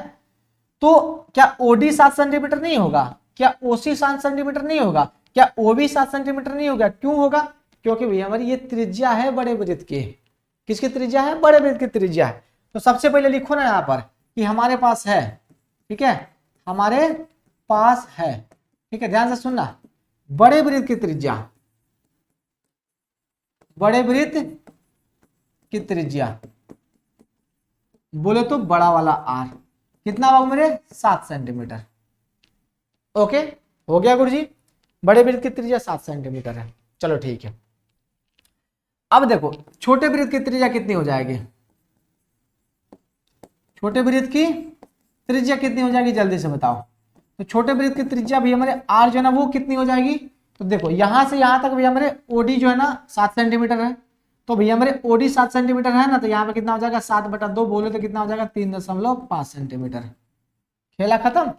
तो क्या ओडी 7 सेंटीमीटर नहीं होगा, क्या ओसी 7 सेंटीमीटर नहीं होगा, क्या ओबी 7 सेंटीमीटर नहीं होगा, क्यों होगा, क्योंकि भैया हमारी ये त्रिज्या है बड़े वृत्त की, किसकी त्रिज्या है, बड़े वृत्त की त्रिज्या है। तो सबसे पहले लिखो ना यहाँ पर कि हमारे पास है, ठीक है, हमारे पास है, ठीक है, ध्यान से सुनना, बड़े वृत्त की त्रिज्या, बड़े वृत्त की त्रिज्या बोले तो बड़ा वाला आर कितना बाबू मेरे 7 सेंटीमीटर, ओके हो गया गुरुजी, बड़े वृत्त की त्रिज्या 7 सेंटीमीटर है, चलो ठीक है। अब देखो छोटे वृत्त की त्रिज्या कितनी हो जाएगी, छोटे वृत्त की त्रिज्या कितनी हो जाएगी जल्दी से बताओ, तो छोटे वृत्त की त्रिज्या भी हमारे आर जो है ना वो कितनी हो जाएगी, तो देखो यहां से यहां तक भैया हमारे ओडी जो है ना 7 सेंटीमीटर है, तो भैया हमारे ओडी 7 सेंटीमीटर है ना, तो यहाँ पे कितना हो जाएगा 7/2 बोले तो कितना हो जाएगा 3.5 सेंटीमीटर, खेला खत्म,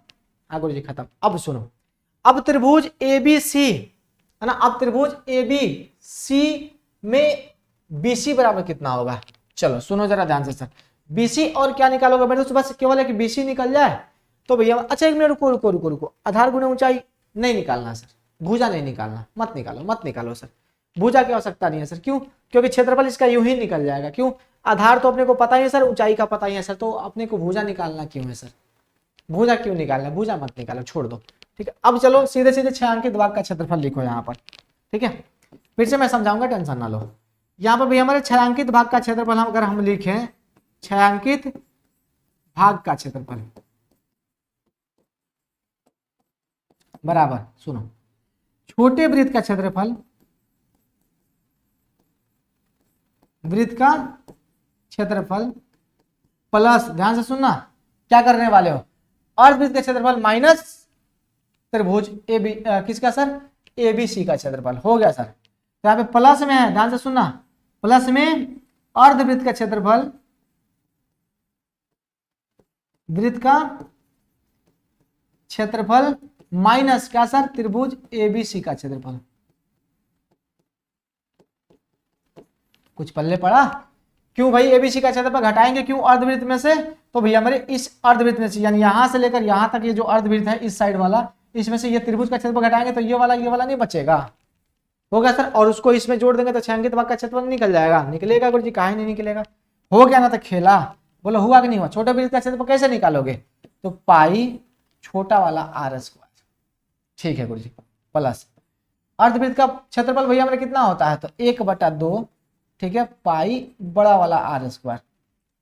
हाँ गुरुजी खत्म। अब सुनो, अब त्रिभुज ए बी सी है ना, अब त्रिभुज ए बी सी में बीसी बराबर कितना होगा, चलो सुनो जरा ध्यान से सर, बीसी और क्या निकालोगे मेरे दोस्त, बस केवल एक बीसी निकल जाए तो भैया, अच्छा एक मिनट रुको रुको रुको रुको, आधार गुणे ऊंचाई नहीं निकालना सर, भुजा नहीं निकालना, मत निकालो मत निकालो सर, भुजा की आवश्यकता नहीं है सर, क्यों, क्योंकि क्षेत्रफल इसका यूं ही निकल जाएगा, क्यों, आधार तो अपने को पता ही है सर, ऊंचाई का पता ही है सर, तो अपने को भुजा निकालना क्यों है सर, भुजा क्यों निकालना, भुजा मत निकालो, छोड़ दो, ठीक है। अब चलो सीधे सीधे छायांकित भाग का क्षेत्रफल लिखो यहाँ पर, ठीक है, फिर से मैं समझाऊंगा, टेंशन ना लो। यहाँ पर भी हमारे छायांकित भाग का क्षेत्रफल अगर हम लिखें, छायांकित भाग का क्षेत्रफल बराबर, सुनो, छोटे वृत्त का क्षेत्रफल, वृत्त का क्षेत्रफल प्लस, ध्यान से सुनना, क्या करने वाले हो, अर्धवृत्त का क्षेत्रफल माइनस त्रिभुज ए बी, किसका सर, ए बी सी का क्षेत्रफल। हो गया सर, तो यहाँ पे प्लस में है, ध्यान से सुनना, प्लस में अर्धवृत्त का क्षेत्रफल, वृत्त का क्षेत्रफल माइनस क्या सर, त्रिभुज एबीसी का क्षेत्रफल। कुछ पल्ले पड़ा, क्यों भाई एबीसी का क्षेत्रफल घटाएंगे क्यों अर्धवृत्त में से, तो भैया मेरे इस अर्धवृत्त में से, यानी यहां से लेकर यहां तक ये जो अर्धवृत्त है इस साइड वाला, इसमें से ये त्रिभुज का क्षेत्रफल घटाएंगे तो ये वाला नहीं बचेगा। हो गया सर, और उसको इसमें जोड़ देंगे तो छायांकित भाग का क्षेत्रफल निकल जाएगा। निकलेगा गुरुजी, काहे नहीं निकलेगा, हो गया ना, तो खेला, बोलो हुआ कि नहीं हुआ। छोटे वृत्त का क्षेत्रफल कैसे निकालोगे, तो पाई छोटा वाला आर स्क्वायर, ठीक है गुरुजी, प्लस अर्धवृत्त का क्षेत्रफल भैया मेरे कितना होता है, तो 1/2, ठीक है, पाई बड़ा वाला आर स्क्वायर,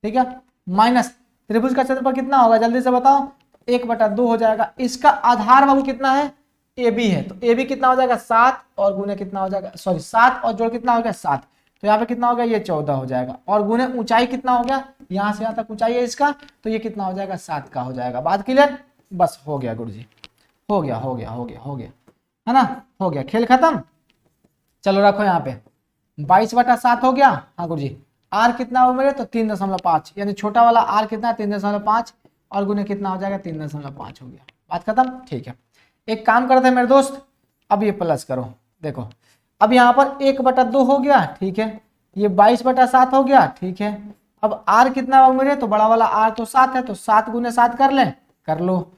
ठीक है, माइनस त्रिभुज का क्षेत्रफल कितना होगा जल्दी से बताओ, 1/2 हो जाएगा। इसका आधार बाबू कितना है, ए बी है, तो ए बी कितना हो जाएगा 7, और गुने कितना हो जाएगा, सॉरी 7 और जोड़ कितना हो गया 7, तो यहाँ पे कितना हो गया, ये 14 हो जाएगा, और गुने ऊंचाई कितना हो गया, यहाँ से यहाँ तक ऊंचाई है इसका, तो ये कितना हो जाएगा 7 का हो जाएगा। बात क्लियर, बस हो गया गुरुजी, हो गया है ना, हो गया, खेल खत्म। चलो रखो यहाँ पे 22/7 हो गया। हाँ गुरुजी, आर कितना हो मेरे, तो 3.5, यानी छोटा वाला आर कितना है 3.5, और गुने कितना हो जाएगा 3.5 हो गया। बात खत्म, ठीक है। एक काम करते हैं मेरे दोस्त, अब ये प्लस करो, देखो अब यहाँ पर 1/2 हो गया, ठीक है, ये 22/7 हो गया, ठीक है। अब आर कितना हो मेरे, तो बड़ा वाला आर तो 7 है, तो 7 गुने 7 कर ले, कर लो,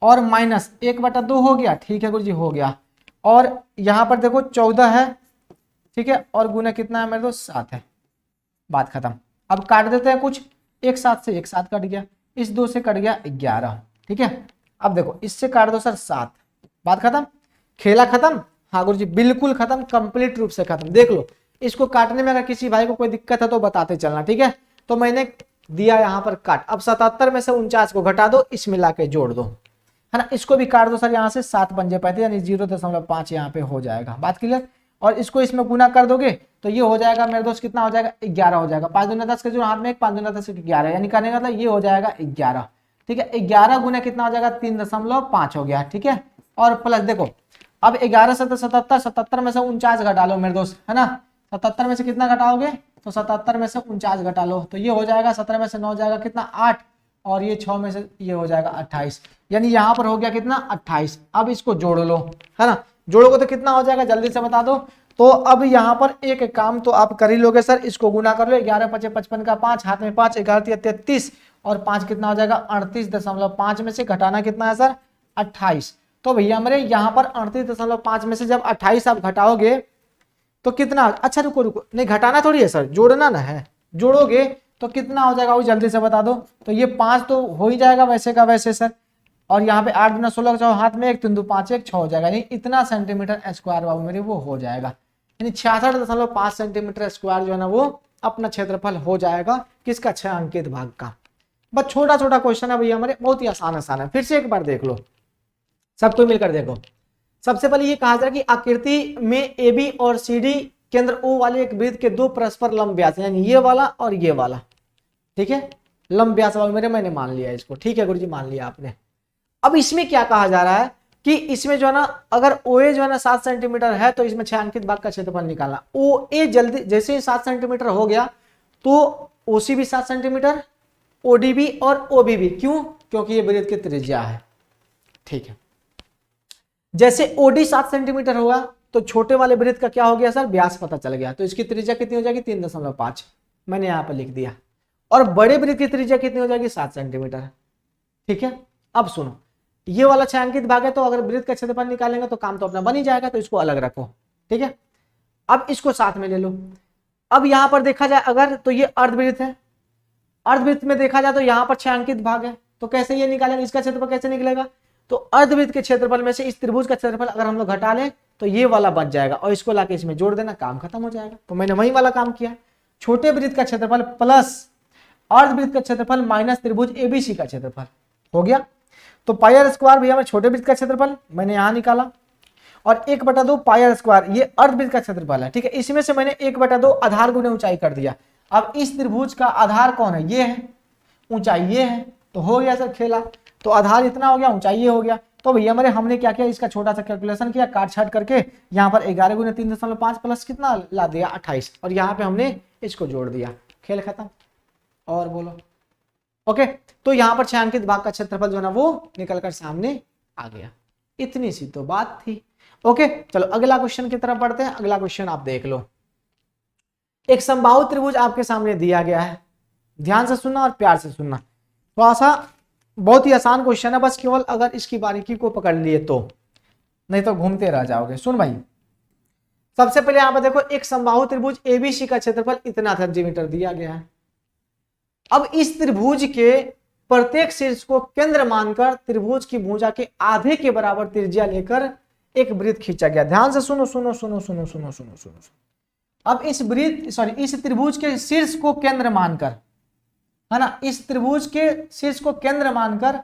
और माइनस 1/2 हो गया, ठीक है गुरुजी, हो गया, और यहाँ पर देखो 14 है, ठीक है, और गुना कितना है मेरे दोस्त 7 है। बात खत्म। अब काट देते हैं कुछ, एक साथ से एक साथ कट गया, इस 2 से कट गया 11, ठीक है। अब देखो इससे काट दो सर 7, बात खत्म, खेला खत्म। हाँ गुरुजी बिल्कुल खत्म, कंप्लीट रूप से खत्म। देख लो, इसको काटने में अगर किसी भाई को कोई दिक्कत है तो बताते चलना, ठीक है। तो मैंने दिया यहाँ पर काट, अब 77 में से 49 को घटा दो, इसमें लाके जोड़ दो, है ना। इसको भी काट दो सर, यहाँ से 7 पंजे पैंतीस, यानी 0.5 यहाँ पे हो जाएगा। बात क्लियर, और इसको इसमें गुना कर दोगे तो ये हो जाएगा मेरे दोस्त कितना हो जाएगा 11 हो जाएगा। 5 दूना 10 के जो हाथ में 5 दूना 10 11, यानी करने का मतलब ये हो जाएगा 11, ठीक है। 11 गुना कितना हो जाएगा 3.5 हो गया, ठीक है। और प्लस देखो अब 11 से 77, 77 में से 49 घटा लो मेरे दोस्त, है ना। 77 में से कितना घटाओगे, तो 77 में से 49 घटा लो, तो ये हो जाएगा 17 में से 9 जाएगा कितना 8, और ये 6 में से ये हो जाएगा 28, यानी यहाँ पर हो गया कितना 28। अब इसको जोड़ लो, है ना, जोड़ोगे तो कितना हो जाएगा जल्दी से बता दो। तो अब यहाँ पर एक काम तो आप कर ही लोगे सर, इसको गुना कर लो, 11 5 55 का 5, हाथ में 5, 11 33, और 5 कितना हो जाएगा 38.5 में से घटाना कितना है सर 28। तो भैया मेरे यहाँ पर 38.5 में से जब 28 आप घटाओगे तो कितना, अच्छा रुको रुको, नहीं घटाना थोड़ी है सर, जोड़ना ना है, जोड़ोगे तो कितना हो जाएगा वो जल्दी से बता दो। तो ये 5 तो हो ही जाएगा वैसे का वैसे सर, और यहाँ पे 8 गुना 16 का हाथ में 1 3 2 5 1 6 हो जाएगा, यानी इतना सेंटीमीटर स्क्वायर बाबू मेरे वो हो जाएगा, यानी 66.5 सेंटीमीटर स्क्वायर जो है ना वो अपना क्षेत्रफल हो जाएगा किसका, छायांकित भाग का। बस छोटा छोटा क्वेश्चन है भैया हमारे, बहुत ही आसान है। फिर से एक बार देख लो, सबको मिलकर देखो। सबसे पहले ये कहा जाए कि आकृति में ए बी और सी डी केंद्र ओ वाले एक वृत्त के 2 परस्पर लंब व्यास, यानी ये वाला और ये वाला, ठीक है, लंब व्यास वाले मेरे, मैंने मान लिया इसको, ठीक है गुरुजी मान लिया आपने। अब इसमें क्या कहा जा रहा है कि इसमें जो है ना अगर OA जो है ना 7 सेंटीमीटर है तो इसमें छायांकित भाग का क्षेत्रफल निकालना। OA जल्दी जैसे ही 7 सेंटीमीटर हो गया तो OC भी 7 सेंटीमीटर, OD भी और OB भी, क्यों, क्योंकि ये वृत्त की त्रिज्या है, ठीक है। जैसे OD 7 सेंटीमीटर होगा तो छोटे वाले वृत्त का क्या हो गया सर, व्यास पता चल गया, तो इसकी त्रिज्या कितनी हो जाएगी 3.5, मैंने यहाँ पर लिख दिया। और बड़े वृत्त की त्रिज्या कितनी हो जाएगी 7 सेंटीमीटर, ठीक है। अब सुनो, ये वाला छायांकित भाग है तो अगर वृत्त का क्षेत्रफल निकालेंगे तो काम तो अपना बन ही जाएगा, तो इसको अलग रखो, ठीक है। अब इसको साथ में ले लो। अब यहां पर देखा जाए अगर तो ये अर्धवृत्त है, अर्धवृत्त में देखा जाए तो यहां पर छायांकित भाग है, तो कैसे ये निकालेंगे, इसका क्षेत्रफल कैसे निकलेगा, तो अर्धवृत्त के क्षेत्रफल में से इस त्रिभुज का क्षेत्रफल अगर हम लोग घटा लें तो ये वाला बच जाएगा और इसको लाके इसमें जोड़ देना, काम खत्म हो जाएगा। तो मैंने वही वाला काम किया, छोटे वृत्त का क्षेत्रफल प्लस अर्धवृत्त का क्षेत्रफल माइनस त्रिभुज एबीसी का क्षेत्रफल हो गया। तो पाई आर स्क्वायर भैया मेरे छोटे वृत्त का क्षेत्रफल मैंने यहां निकाला और 1/2 पाई आर स्क्वायर ये अर्धवृत्त का क्षेत्रफल है, ठीक है। इसमें से मैंने 1/2 आधार गुने ऊंचाई कर दिया। अब इस त्रिभुज का आधार कौन है, ये है, ऊंचाई ये है, तो हो गया सर खेला। तो आधार इतना हो गया, ऊंचाई ये हो गया। तो भैया मेरे हमने क्या किया, इसका छोटा सा कैलकुलेशन किया, काट छाट करके यहाँ पर 11 गुने 3.5 प्लस कितना ला दिया 28 और यहाँ पे हमने इसको जोड़ दिया, खेल खत्म। और बोलो ओके। तो यहाँ पर छायांकित भाग का क्षेत्रफल जो है ना वो निकल कर सामने आ गया। इतनी सी तो बात थी। ओके चलो अगला क्वेश्चन की तरफ बढ़ते हैं। अगला क्वेश्चन आप देख लो। एक समबाहु त्रिभुज आपके सामने दिया गया है, ध्यान से सुनना और प्यार से सुनना। थोड़ा सा बहुत ही आसान क्वेश्चन है, बस केवल अगर इसकी बारीकी को पकड़ लिए तो, नहीं तो घूमते रह जाओगे। सुन भाई, सबसे पहले यहां पर देखो एक समबाहु त्रिभुज एबीसी का क्षेत्रफल इतना सेंटीमीटर दिया गया है। अब इस त्रिभुज के प्रत्येक शीर्ष को केंद्र मानकर त्रिभुज की भुजा के आधे के बराबर त्रिज्या लेकर एक वृत्त खींचा गया। ध्यान से सुनो सुनो सुनो सुनो सुनो सुनो सुनो। अब इस इस त्रिभुज के शीर्ष को केंद्र मानकर, है ना, इस त्रिभुज के शीर्ष को केंद्र मानकर,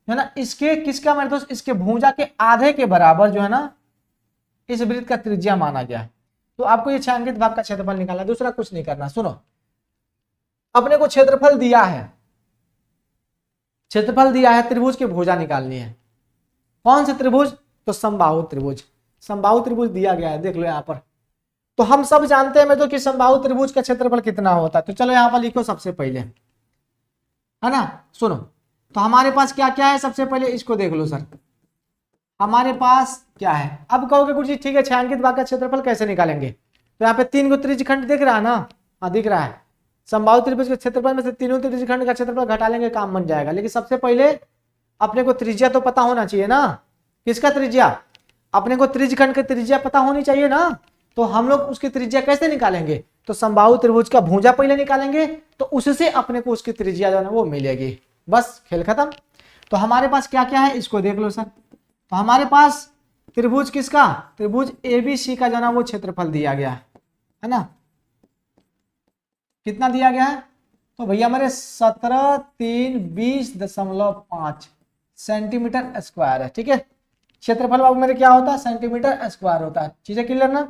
है ना, इसके किसका मेरे दोस्त, इसके भुजा के आधे के बराबर जो है ना इस वृत्त का त्रिज्या माना गया है। तो आपको ये छायांकित भाग का क्षेत्रफल निकालना, दूसरा कुछ नहीं करना। सुनो, अपने को क्षेत्रफल दिया है, क्षेत्रफल दिया है, त्रिभुज की भुजा निकालनी है। कौन से त्रिभुज, तो समबाहु त्रिभुज। समबाहु त्रिभुज दिया गया है, देख लो यहाँ पर। तो हम सब जानते हैं तो कि समबाहु त्रिभुज का क्षेत्रफल कितना होता है। तो चलो यहाँ पर लिखो सबसे पहले, है ना। सुनो, तो हमारे पास क्या क्या है, सबसे पहले इसको देख लो सर, हमारे पास क्या है। अब कहोगे गुरुजी ठीक है, छायांकित भाग का क्षेत्रफल कैसे निकालेंगे। तो यहाँ पे 3 त्रिज्यखंड दिख रहा है ना, हाँ दिख रहा है। समबाहु त्रिभुज के क्षेत्रफल में से तीनों त्रिज्यखंड का क्षेत्रफल घटा लेंगे, काम बन जाएगा। लेकिन सबसे पहले अपने को त्रिज्या तो पता होना चाहिए ना। किसका त्रिज्या, अपने को त्रिज्यखंड की त्रिज्या पता होनी चाहिए ना। तो हम लोग उसकी त्रिज्या कैसे निकालेंगे, तो समबाहु त्रिभुज का भुजा पहले निकालेंगे, तो उससे अपने को उसकी त्रिज्या जो है वो मिलेगी। बस खेल खत्म। तो हमारे पास क्या क्या है इसको देख लो सर। तो हमारे पास त्रिभुज किसका, त्रिभुज एबीसी का जो है वो क्षेत्रफल दिया गया है ना। कितना दिया गया है, तो भैया हमारे 17 3 20.5 सेंटीमीटर स्क्वायर है, ठीक है। क्षेत्रफल बाबू मेरे क्या होता है, सेंटीमीटर स्क्वायर होता है। चीजें क्लियर ना,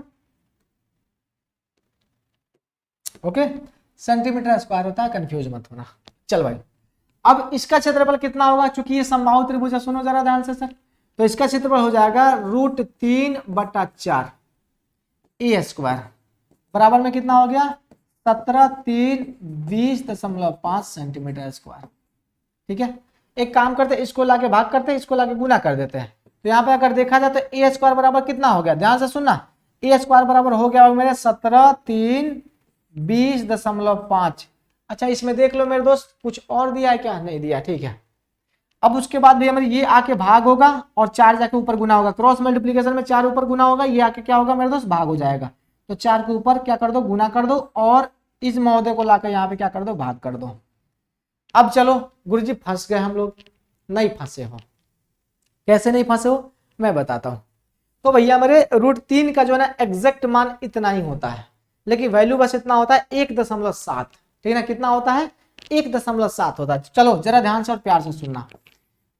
ओके। सेंटीमीटर स्क्वायर होता है, कंफ्यूज मत होना। चल भाई, अब इसका क्षेत्रफल कितना होगा, चूंकि ये समबाहु त्रिभुज है, सुनो जरा ध्यान से सर। तो इसका क्षेत्रफल हो जाएगा √3/4 ए स्क्वायर, बराबर में कितना हो गया 17 3 20.5 सेंटीमीटर स्क्वायर, ठीक है। एक काम करते हैं, इसको लाके भाग करते हैं, इसको लाके गुना कर देते हैं। तो यहाँ पे अगर देखा जाए तो ए स्क्वायर बराबर कितना हो गया, ध्यान से सुनना। ए स्क्वायर बराबर हो गया मेरे 17 3 20.5। अच्छा इसमें देख लो मेरे दोस्त, कुछ और दिया है क्या, नहीं दिया, ठीक है। अब उसके बाद भी हमारे ये आके भाग होगा और 4 जाके ऊपर गुना होगा। क्रॉस मल्टीप्लीकेशन में 4 ऊपर गुना होगा, ये आके क्या होगा मेरे दोस्त, भाग हो जाएगा। तो 4 के ऊपर क्या कर दो, गुना कर दो, और इस महोदय को लाकर यहाँ पे क्या कर दो, भाग कर दो। अब चलो गुरुजी फंस गए हम लोग, नहीं फंसे हो। कैसे नहीं फंसे हो मैं बताता हूं। तो भैया मेरे √3 का जो है ना एग्जैक्ट मान इतना ही होता है, लेकिन वैल्यू बस इतना होता है 1.7, ठीक है ना। कितना होता है, 1.7 होता है। चलो जरा ध्यान से और प्यार से सुनना।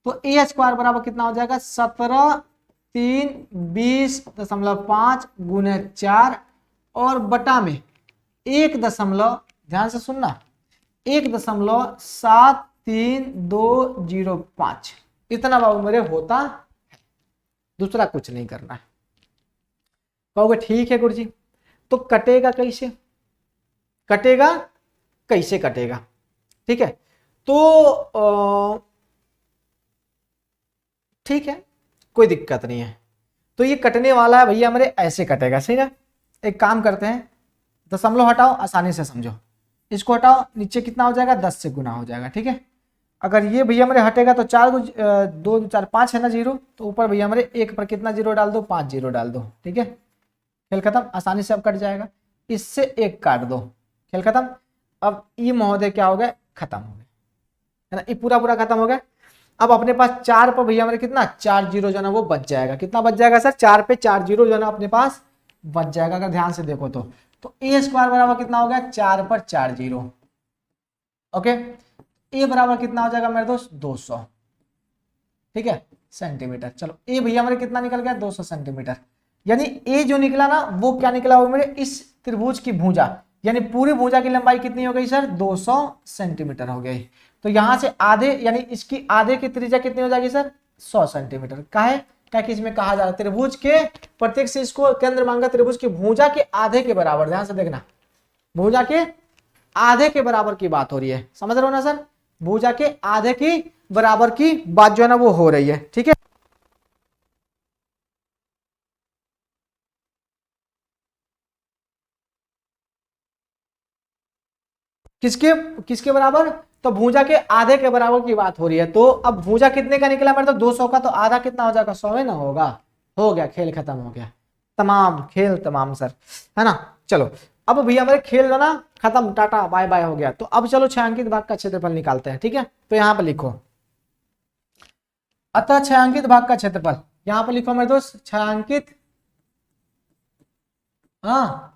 तो ए स्क्वायर बराबर कितना हो जाएगा 17 3 20.5 गुने 4 और बटा में 1 ध्यान से सुनना 1.73205 इतना बाबू मेरे होता है, दूसरा कुछ नहीं करना है। कहोगे ठीक है गुरुजी, तो कटेगा कैसे, कटेगा कैसे कटेगा, ठीक है। तो ठीक है कोई दिक्कत नहीं है। तो ये कटने वाला है भैया मेरे, ऐसे कटेगा, सही ना। एक काम करते हैं, दशमलव हटाओ, आसानी से समझो। इसको हटाओ, नीचे कितना हो जाएगा 10 से गुना हो जाएगा, ठीक है। अगर ये भैया मेरे हटेगा तो 4 2 4 5 है ना जीरो, तो ऊपर भैया मेरे 1 पर कितना जीरो डाल दो, 5 जीरो डाल दो, ठीक है। खेल खत्म, आसानी से अब कट जाएगा। इससे 1 काट दो, खेल खत्म। अब ये महोदय क्या हो गया, खत्म हो गया, है ना, ये पूरा खत्म हो गया। अब अपने पास 4 पर भैया मेरे कितना 4 जीरो जो है ना वो बच जाएगा। कितना बच जाएगा सर? 4 पे 4 जीरो जो है ना अपने पास बच जाएगा, अगर ध्यान से देखो तो ए स्क्वायर बराबर कितना हो गया 4 पर 4 जीरो। ओके, ए बराबर कितना हो जाएगा मेरे दोस्त 200, ठीक है, सेंटीमीटर। चलो ए भैया मेरे कितना निकल गया 200 सेंटीमीटर। यानी ए जो निकला ना वो क्या निकला हो मेरे, इस त्रिभुज की भुजा, यानी पूरी भुजा की लंबाई कितनी हो गई सर 200 सेंटीमीटर हो गई। तो यहां से आधे यानी इसकी आधे की त्रिज्या कितनी हो जाएगी सर 100 सेंटीमीटर। काहे? क्या कि इसमें कहा जा रहा है त्रिभुज के प्रत्येक से इसको केंद्र मानकर त्रिभुज की भुजा के आधे के बराबर, ध्यान से देखना, भुजा के आधे के बराबर की बात हो रही है, समझ रहे हो ना सर? भुजा के आधे की बराबर की बात जो है ना वो हो रही है, ठीक है। किसके किसके बराबर? तो भुजा के आधे के बराबर की बात हो रही है। तो अब भुजा कितने का निकला मेरे? तो 200 का, तो आधा कितना हो जाएगा 100 ना होगा। हो गया, खेल खत्म हो गया, तमाम खेल तमाम सर, है ना। चलो अब भैया मेरे खेल जो ना खत्म, टाटा बाय बाय हो गया। तो अब चलो छायांकित भाग का क्षेत्रफल निकालते हैं, ठीक है। तो यहाँ पर लिखो, अतः छायांकित भाग का क्षेत्रफल, यहाँ पर लिखो मेरे दोस्त छायांकित हाँ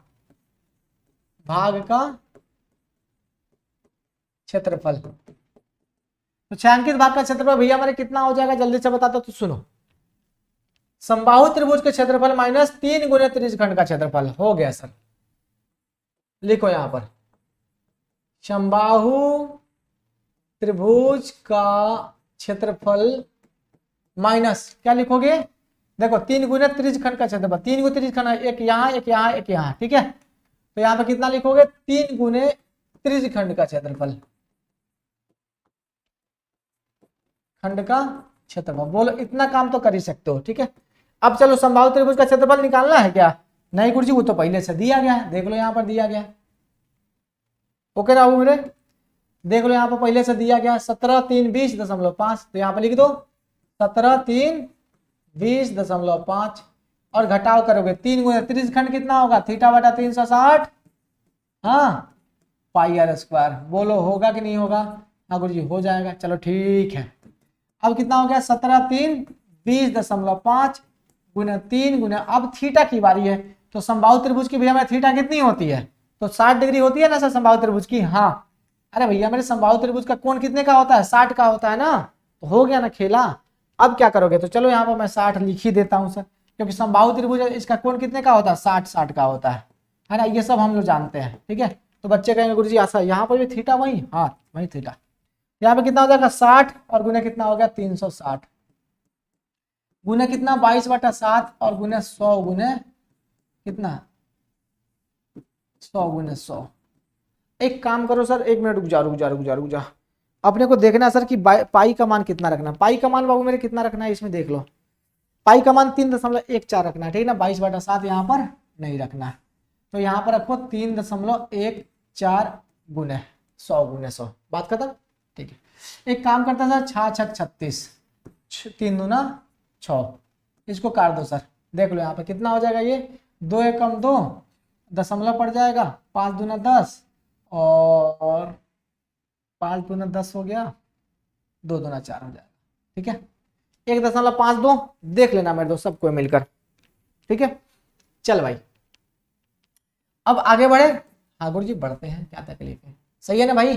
भाग का क्षेत्रफल। तो छायांकित भाग का क्षेत्रफल भैया हमारे कितना हो जाएगा जल्दी से बताता तो सुनो, समबाहु त्रिभुज के क्षेत्रफल माइनस 3 गुने त्रिज्यखंड का क्षेत्रफल हो गया सर। लिखो यहां पर समबाहु त्रिभुज का क्षेत्रफल माइनस क्या लिखोगे? देखो 3 गुने त्रिज्यखंड का क्षेत्रफल, 3 गुने त्रिज्यखंड, एक यहाँ एक यहाँ एक यहाँ, ठीक है। तो यहाँ पे कितना लिखोगे 3 गुने त्रिज्यखंड का क्षेत्रफल, खंड का क्षेत्रफल। बोलो इतना काम तो कर ही सकते हो, ठीक है। अब चलो समबाहु त्रिभुज का क्षेत्रफल निकालना है क्या? नहीं गुरुजी वो तो पहले से दिया गया है, देख लो यहाँ पर दिया गया है। ओके राहु मेरे, देख लो यहाँ पर पहले से दिया गया 17 3 20.5, तो यहाँ पर लिख दो 17 3 20.5 और घटाव करोगे 3 गुने त्रिज्यखंड कितना होगा थीटा बटा 360 हाँ पाई आर स्क्वायर। बोलो होगा कि नहीं होगा? हाँ गुरुजी हो जाएगा। चलो ठीक है, अब कितना हो गया 17 3 20.5 गुना 3 गुना, अब थीटा की बारी है। तो समबाहु त्रिभुज की भैया मेरे थीटा कितनी होती है? तो 60 डिग्री होती है ना सर समबाहु त्रिभुज की। हाँ अरे भैया मेरे समबाहु त्रिभुज का कोण कितने का होता है 60 का होता है ना, तो हो गया ना खेला। अब क्या करोगे? तो चलो यहाँ पर मैं 60 लिख ही देता हूँ सर, क्योंकि समबाहु त्रिभुज इसका कोण कितने का होता है 60 का होता है ना, ये सब हम लोग जानते हैं, ठीक है। तो बच्चे कहेंगे गुरुजी ऐसा यहाँ पर भी थीटा वही, हाँ वही थीटा। यहाँ पे कितना हो जाएगा 60 और गुना कितना हो गया 360, गुना कितना 22/7 और गुना 100 गुना कितना 100 गुना 100। एक काम करो सर, एक मिनट रुक जा, अपने को देखना है सर कि पाई का मान कितना रखना। पाई का मान बाबू मेरे कितना रखना है इसमें देख लो, पाई का मान 3.14 रखना है, ठीक है ना। 22/7 यहाँ पर नहीं रखना है, तो यहाँ पर रखो 3.14 गुने 100 गुने 100, बात खत्म, ठीक है। एक काम करता सर 6 6 36, 3 दूना 6, इसको काट दो सर, देख लो यहाँ पे कितना हो जाएगा, ये 2 एकम 2 दशमलव पड़ जाएगा, 5 दूना 10 और 5 दूना 10 हो गया, 2 दूना 4 हो जाएगा, ठीक है। 1.52 देख लेना मेरे दोस्त सबको मिलकर, ठीक है। चल भाई अब आगे बढ़े। हाँ गुरु जी बढ़ते हैं, क्या तकलीफ है, सही है ना भाई।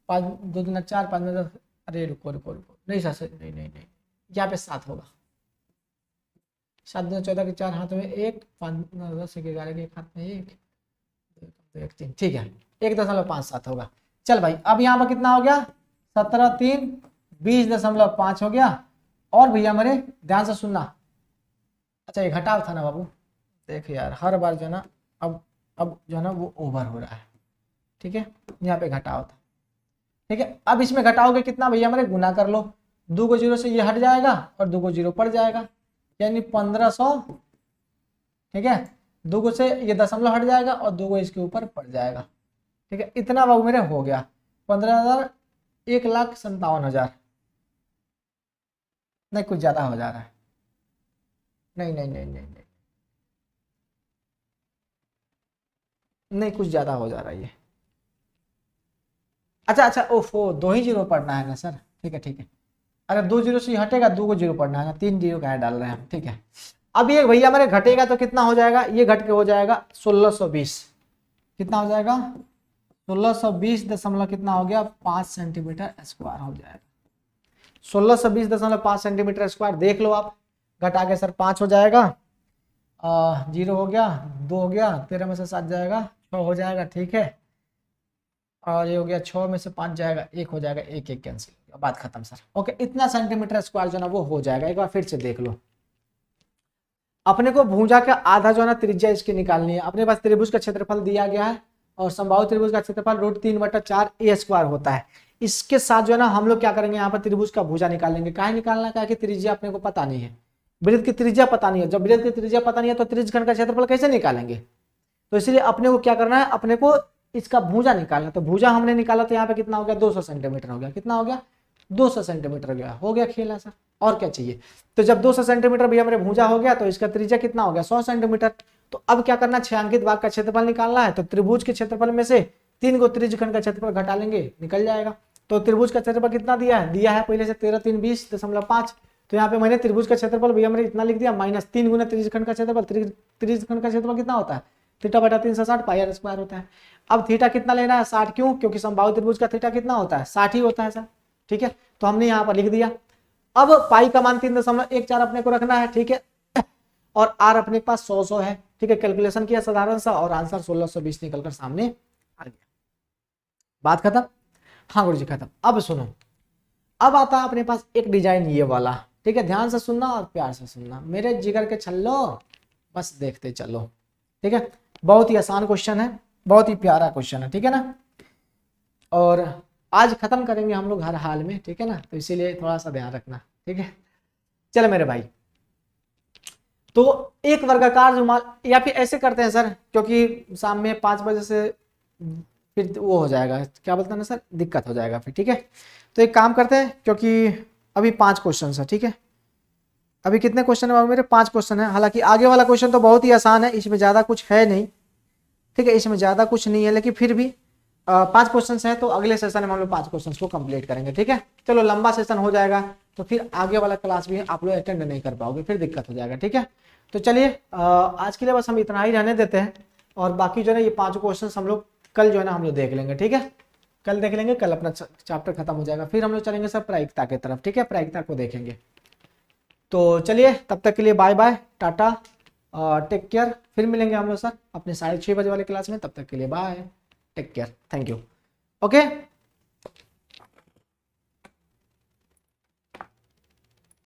5 2 दूना 4 5 में 10, अरे रुको नहीं सर नहीं यहाँ पे 7 होगा, 7 दूना 14 के 4 हाथ में 1, 5 10 11 के 1 हाथ में 1 2 1 3, ठीक है 1.57 होगा। चल भाई अब यहाँ पर कितना हो गया 17 3 20.5 हो गया। और भैया मेरे ध्यान से सुनना, अच्छा ये घटाव था ना बाबू, देख यार हर बार जो है ना अब जो है ना वो ओवर हो रहा है, ठीक है। यहाँ पे घटाव था, ठीक है। अब इसमें घटाओगे कितना भैया मेरे गुना कर लो, 2 को 0 से ये हट जाएगा और 2 को 0 पड़ जाएगा, यानी 1500, ठीक है। 2 को से ये दशमलव हट जाएगा और 2 को इसके ऊपर पड़ जाएगा, ठीक है। इतना बाबू मेरे हो गया 15,000 1,57,000, नहीं कुछ ज्यादा हो जा रहा है, नहीं कुछ ज्यादा हो जा रहा है ये। अच्छा ओफो 2 ही 0 पढ़ना है ना सर, ठीक है। अरे 2 जीरो से हटेगा, 2 को जीरो पढ़ना है ना, 3 जीरो कहाँ डाल रहे हैं हम, ठीक है। अब ये भैया हमारे घटेगा तो कितना हो जाएगा, ये घट के हो जाएगा 1620, कितना हो जाएगा 1620 दशमलव कितना हो गया 5 सेंटीमीटर स्क्वायर हो जाएगा। 1620.5 सेंटीमीटर स्क्वायर देख लो आप, घटा के सर 5 हो जाएगा, 0 हो गया, 2 हो गया, 13 में से 7 जाएगा 6 हो जाएगा, ठीक है। और ये हो गया 6 में से 5 जाएगा 1 हो जाएगा, 1 1 कैंसिल, बात खत्म सर। ओके, इतना सेंटीमीटर स्क्वायर जो ना वो हो जाएगा। एक बार फिर से देख लो, अपने को भुजा का आधा जो है ना त्रिज्या इसकी निकालनी है। अपने पास त्रिभुज का क्षेत्रफल दिया गया है और समबाहु त्रिभुज का क्षेत्रफल √3/4 a स्क्वायर होता है। इसके साथ जो है ना हम लोग क्या करेंगे, यहाँ पर त्रिभुज का भुजा निकालेंगे। काहे निकालना, क्या कि त्रिज्या अपने को पता नहीं है, वृत्त की त्रिज्या पता नहीं है। जब वृत्त की त्रिज्या पता नहीं है तो त्रिज्यखंड का क्षेत्रफल कैसे निकालेंगे। तो इसलिए अपने को क्या करना है, अपने को इसका भुजा निकालना। तो भुजा हमने निकाला तो यहाँ पे कितना हो गया 200 सेंटीमीटर हो गया, कितना हो गया 200 सेंटीमीटर हो गया खेला सर, और क्या चाहिए। तो जब 200 सेंटीमीटर भैया मेरे भुजा हो गया तो इसका त्रिज्या कितना हो गया 100 सेंटीमीटर। तो अब क्या करना, छायांकित भाग का क्षेत्रफल निकालना है। तो त्रिभुज के क्षेत्रफल में से 3 को त्रिज्यखंड का क्षेत्रफल घटा लेंगे, निकल जाएगा। तो त्रिभुज का क्षेत्रफल कितना दिया है पहले से 13 3 20.5। तो यहाँ पे मैंने त्रिभुज का क्षेत्रफल भैया मैंने इतना लिख दिया, -3 गुना त्रिज्यखंड का क्षेत्रफल। त्रिज्यखंड का क्षेत्रफल कितना होता है, θ/360 पाई r स्क्वायर होता है। अब थीटा कितना लेना है 60, क्यों, क्योंकि समबाहु त्रिभुज का थीटा कितना होता है 60 ही होता है सर, ठीक है। तो हमने यहाँ पर लिख दिया। अब पाई का मान 3.14 अपने को रखना है, ठीक है, और आर अपने पास 100 है, ठीक है। कैलकुलेशन किया साधारण सा और आंसर 1620 निकलकर सामने आ गया, बात खत्म। हाँ गुरु जी खत्म। अब सुनो, अब आता है अपने पास एक डिजाइन ये वाला, ठीक है। ध्यान से सुनना और प्यार से सुनना मेरे जिगर के छल्लो, बस देखते चलो, ठीक है। बहुत ही आसान क्वेश्चन है, बहुत ही प्यारा क्वेश्चन है, ठीक है ना। और आज खत्म करेंगे हम लोग हर हाल में, ठीक है ना, तो इसीलिए थोड़ा सा ध्यान रखना, ठीक है। चलो मेरे भाई, तो एक वर्गाकार रुमाल, या फिर ऐसे करते हैं सर, क्योंकि शाम में 5 बजे से फिर वो हो जाएगा, क्या बोलते हैं ना सर, दिक्कत हो जाएगा फिर, ठीक है। तो एक काम करते हैं, क्योंकि अभी 5 क्वेश्चन है, ठीक है। अभी कितने क्वेश्चन है मेरे, 5 क्वेश्चन है। हालांकि आगे वाला क्वेश्चन तो बहुत ही आसान है, इसमें ज़्यादा कुछ है नहीं, ठीक है, इसमें ज़्यादा कुछ नहीं है, लेकिन फिर भी 5 क्वेश्चन है। तो अगले सेशन में हम लोग 5 क्वेश्चन को कंप्लीट करेंगे, ठीक है। चलो लंबा सेशन हो जाएगा तो फिर आगे वाला क्लास भी आप लोग अटेंड नहीं कर पाओगे, फिर दिक्कत हो जाएगा, ठीक है। तो चलिए आज के लिए बस हम इतना ही रहने देते हैं, और बाकी जो है ना ये 5 क्वेश्चन हम लोग कल जो है ना हम लोग देख लेंगे, ठीक है। कल देख लेंगे, कल अपना चैप्टर खत्म हो जाएगा, फिर हम लोग चलेंगे सर प्रायिकता की तरफ, ठीक है, प्रायिकता को देखेंगे। तो चलिए तब तक के लिए bye bye, tata, take care. फिर मिलेंगे हम लोग सर अपने 6:30 बजे वाले क्लास में, तब तक के लिए bye, take care, thank you, okay.